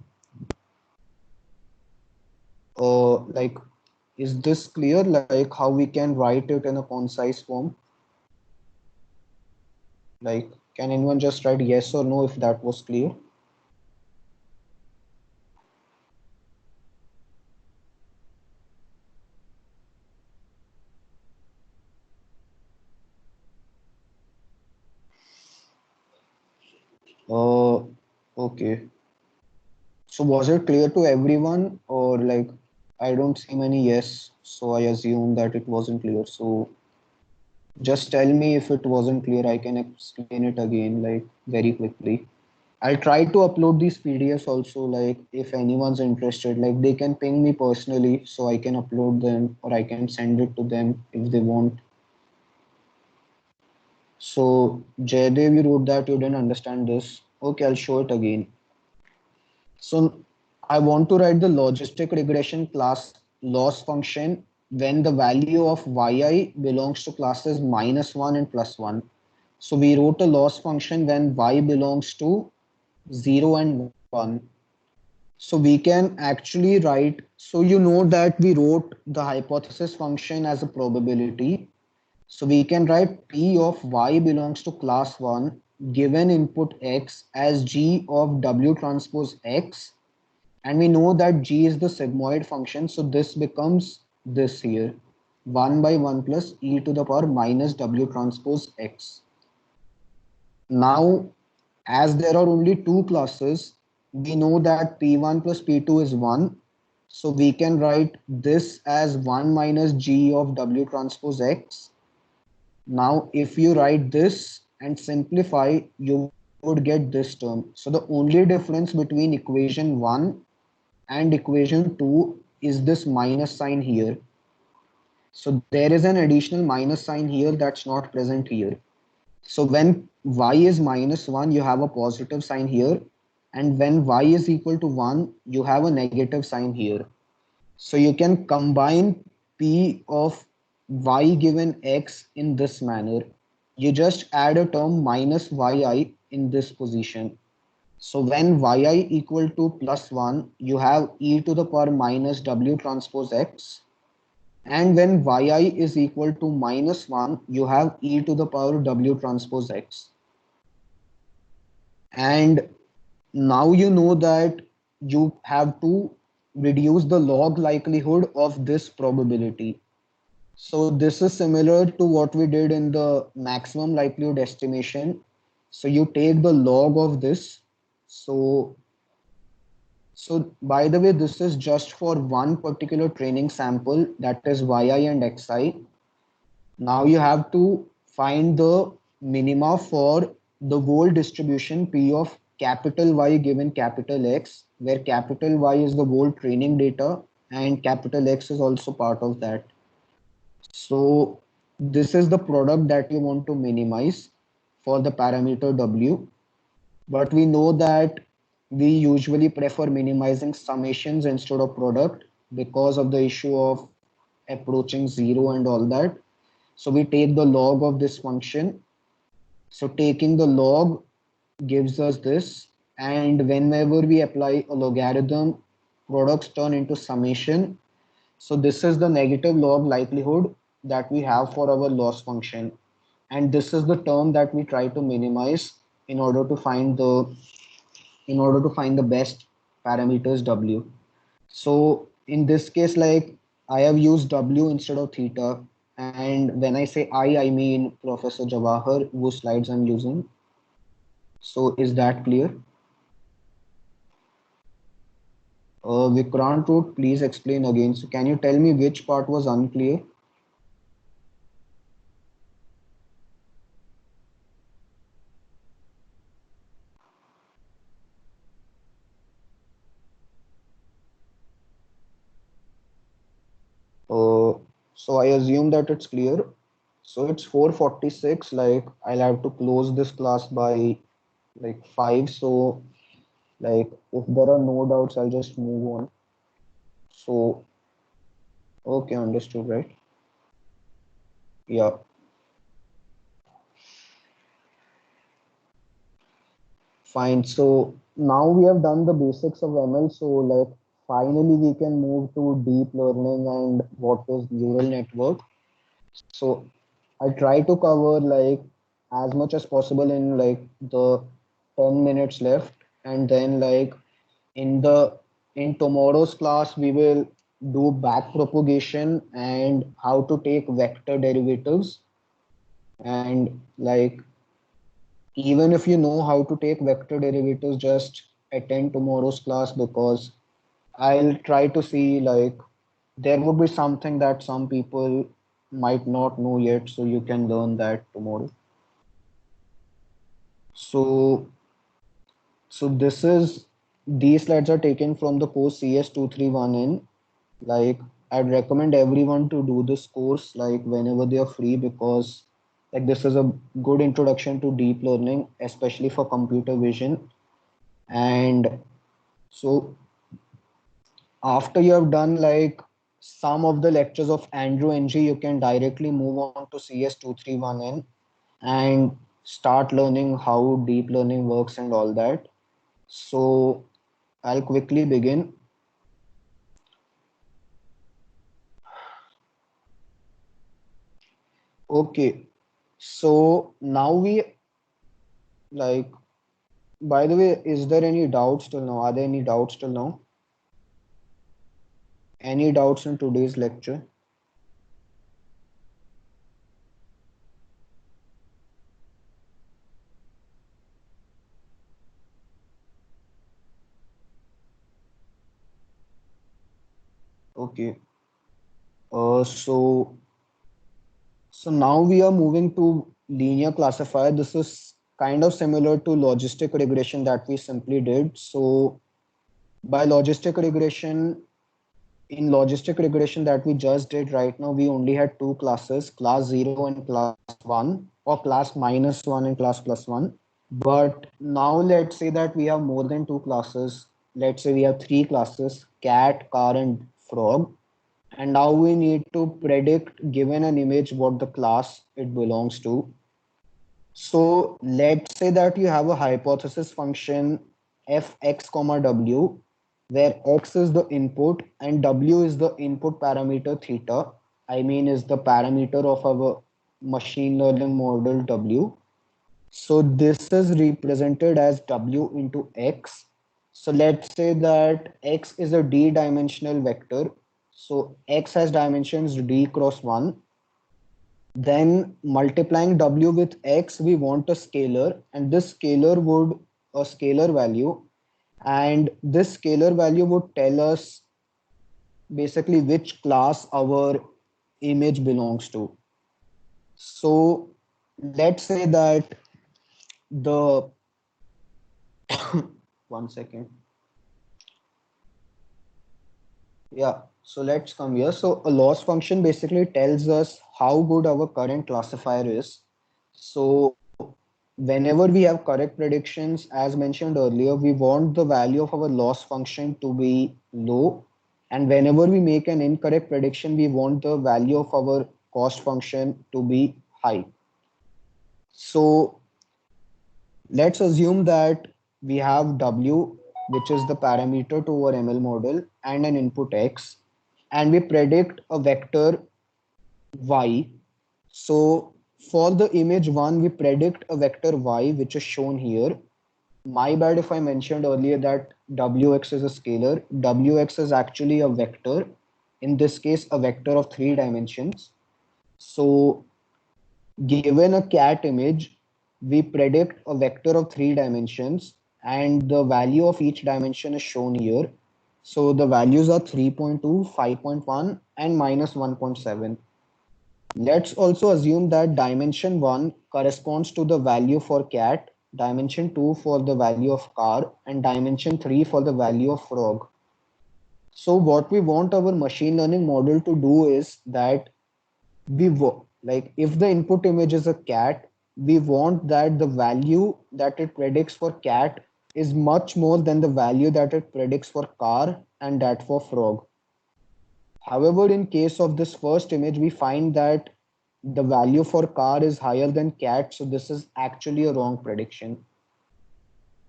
like, is this clear, like how we can write it in a concise form? Like, can anyone just write yes or no if that was clear? Uh, okay. So was it clear to everyone, or like I don't see many yes, so I assume that it wasn't clear. So just tell me if it wasn't clear. I can explain it again, like very quickly. I'll try to upload these PDFs also, like if anyone's interested, like they can ping me personally so I can upload them or I can send it to them if they want. So Jaydev, you wrote that you didn't understand this. Okay, I'll show it again. So I want to write the logistic regression class loss function when the value of yi belongs to classes -1 and +1. So we wrote a loss function when y belongs to 0 and 1. So we can actually write, so you know that we wrote the hypothesis function as a probability. So we can write P of y belongs to class 1 given input x as g of w transpose x, and we know that g is the sigmoid function, so this becomes this here, 1 by 1 plus e to the power minus w transpose x. Now, as there are only two classes, we know that p1 plus p2 is 1, so we can write this as 1 minus g of w transpose x. Now if you write this and simplify, you would get this term. So the only difference between equation 1 and equation 2 is this minus sign here. So there is an additional minus sign here that's not present here. So when y is -1, you have a positive sign here. And when y is equal to 1, you have a negative sign here. So you can combine p of y given x in this manner. You just add a term minus yi in this position. So when yi equal to +1, you have e to the power minus w transpose x. And when yi is equal to -1, you have e to the power w transpose x. And now you know that you have to reduce the log likelihood of this probability. So this is similar to what we did in the maximum likelihood estimation. So you take the log of this. So, so by the way, this is just for one particular training sample, that is yi and xi. Now you have to find the minima for the whole distribution P of capital Y given capital X, where capital Y is the whole training data and capital X is also part of that. So this is the product that you want to minimize for the parameter W. But we know that we usually prefer minimizing summations instead of product because of the issue of approaching zero and all that. So we take the log of this function. So taking the log gives us this. And whenever we apply a logarithm, products turn into summation. So this is the negative log likelihood that we have for our loss function. And this is the term that we try to minimize in order to find the best parameters W. So in this case, like I have used W instead of theta. And when I say I mean Professor Jawahar, whose slides I'm using. So is that clear? Vikrant wrote, please explain again. So can you tell me which part was unclear? Uh, so I assume that it's clear. So it's 4:46. Like I'll have to close this class by like 5. So like if there are no doubts, I'll just move on. So okay, understood, right? Yeah, fine. So now we have done the basics of ML. So like finally we can move to deep learning and what is neural network. So I try to cover like as much as possible in like the 10 minutes left. And then like in tomorrow's class we will do back propagation and how to take vector derivatives. And like even if you know how to take vector derivatives, just attend tomorrow's class, because I'll try to see like there would be something that some people might not know yet, so you can learn that tomorrow. So this is, these slides are taken from the course CS231N. Like I'd recommend everyone to do this course like whenever they are free, because like this is a good introduction to deep learning, especially for computer vision. And so after you have done like some of the lectures of Andrew Ng, you can directly move on to CS231N and start learning how deep learning works and all that. So I'll quickly begin. Okay, so now we like, by the way, is there any doubts till now? Are there any doubts till now? Any doubts in today's lecture? Okay. So now we are moving to linear classifier. This is kind of similar to logistic regression that we simply did. So by logistic regression, in logistic regression that we just did right now, we only had two classes, class 0 and class 1, or class minus 1 and class plus 1. But now let's say that we have more than two classes. Let's say we have three classes, cat, car, and frog. And now we need to predict, given an image, what the class it belongs to. So let's say that you have a hypothesis function fx comma w, where x is the input and w is the input parameter theta. I mean, is the parameter of our machine learning model w. So this is represented as w into x. So let's say that x is a d-dimensional vector. So x has dimensions d cross 1. Then multiplying w with x, we want a scalar, and this scalar would a scalar value, and this scalar value would tell us basically which class our image belongs to. So let's say that the one second. Yeah, so let's come here. So a loss function basically tells us how good our current classifier is. So whenever we have correct predictions, as mentioned earlier, we want the value of our loss function to be low. And whenever we make an incorrect prediction, we want the value of our cost function to be high. So let's assume that we have W, which is the parameter to our ML model, and an input X, and we predict a vector Y. So for the image 1, we predict a vector Y, which is shown here. My bad if I mentioned earlier that Wx is a scalar. Wx is actually a vector. In this case, a vector of 3 dimensions. So given a cat image, we predict a vector of 3 dimensions, and the value of each dimension is shown here. So the values are 3.2, 5.1, and minus 1.7. Let's also assume that dimension 1 corresponds to the value for cat, dimension 2 for the value of car, and dimension 3 for the value of frog. So what we want our machine learning model to do is that we like if the input image is a cat, we want that the value that it predicts for cat is much more than the value that it predicts for car and that for frog. However, in case of this first image, we find that the value for car is higher than cat, so this is actually a wrong prediction.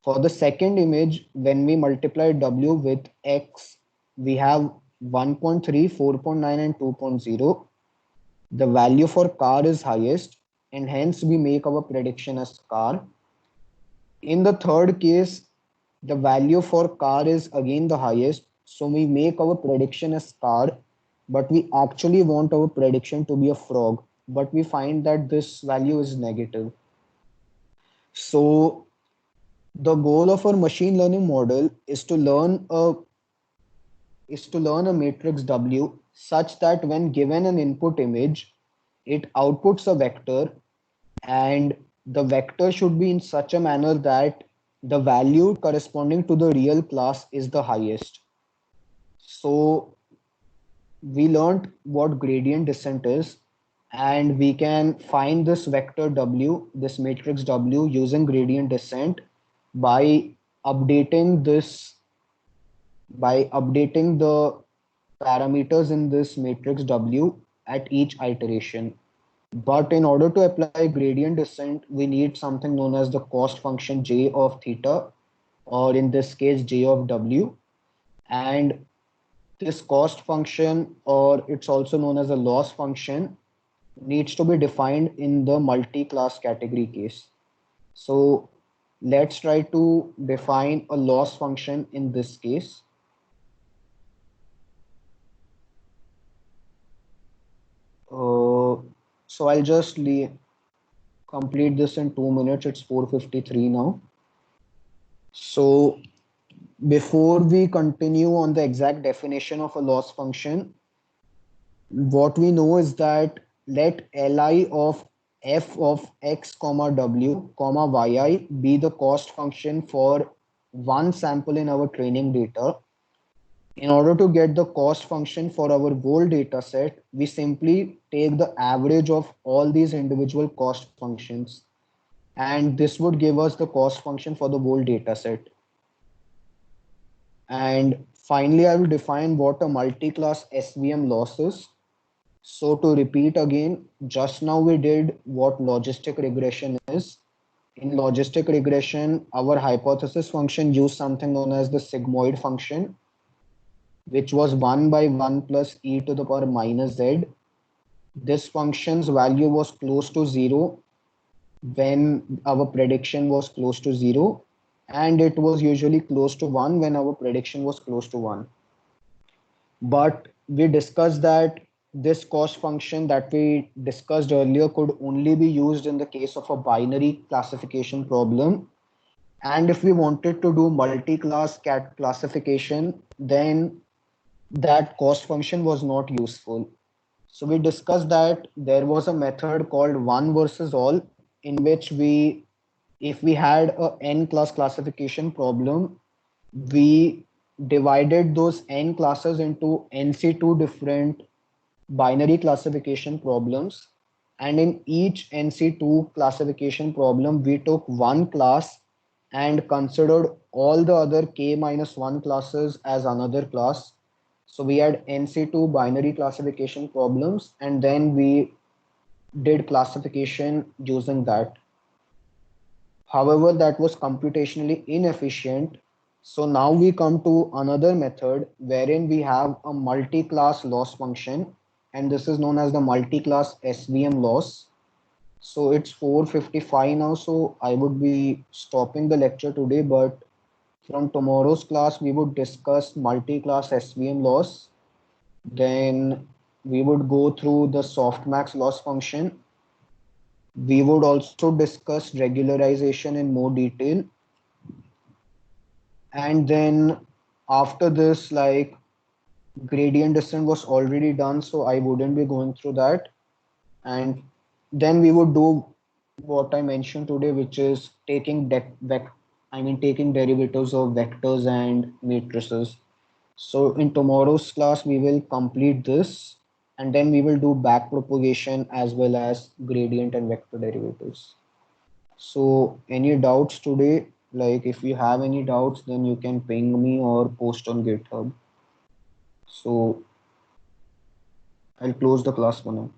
For the second image, when we multiply w with x, we have 1.3, 4.9, and 2.0. The value for car is highest. and hence we make our prediction as car. In the third case, the value for car is again the highest, so we make our prediction as car, but we actually want our prediction to be a frog, but we find that this value is negative. So the goal of our machine learning model is to learn a matrix W such that when given an input image, it outputs a vector, and the vector should be in such a manner that the value corresponding to the real class is the highest. So we learned what gradient descent is, and we can find this vector W, this matrix W, using gradient descent by updating this by updating the parameters in this matrix W at each iteration. But in order to apply gradient descent, we need something known as the cost function J of theta, or in this case, J of W. And this cost function, or it's also known as a loss function, needs to be defined in the multi-class category case. So let's try to define a loss function in this case. So I'll just complete this in 2 minutes. It's 4:53 now. So before we continue on the exact definition of a loss function, what we know is that let Li of f of x comma w comma yi be the cost function for one sample in our training data. In order to get the cost function for our whole data set, we simply take the average of all these individual cost functions, and this would give us the cost function for the whole data set. And finally, I will define what a multi-class SVM loss is. So to repeat again, just now we did what logistic regression is. In logistic regression, our hypothesis function used something known as the sigmoid function, which was 1 by 1 plus e to the power minus z. This function's value was close to 0 when our prediction was close to 0, and it was usually close to 1 when our prediction was close to 1. But we discussed that this cost function that we discussed earlier could only be used in the case of a binary classification problem. And if we wanted to do multi-class classification, then that cost function was not useful. So we discussed that there was a method called one versus all, in which if we had a n class classification problem, we divided those n classes into NC2 different binary classification problems. And in each NC2 classification problem, we took one class and considered all the other k minus 1 classes as another class. So we had NC2 binary classification problems, and then we did classification using that. However, that was computationally inefficient. So now we come to another method wherein we have a multi-class loss function, and this is known as the multi-class SVM loss. So it's 4:55 now, so I would be stopping the lecture today, but from tomorrow's class, we would discuss multi-class SVM loss. Then we would go through the softmax loss function. We would also discuss regularization in more detail. And then after this, like, gradient descent was already done, so I wouldn't be going through that. And then we would do what I mentioned today, which is taking taking derivatives of vectors and matrices. So in tomorrow's class, we will complete this, and then we will do back propagation as well as gradient and vector derivatives. So any doubts today? Like, if you have any doubts, then you can ping me or post on GitHub. So I'll close the class for now.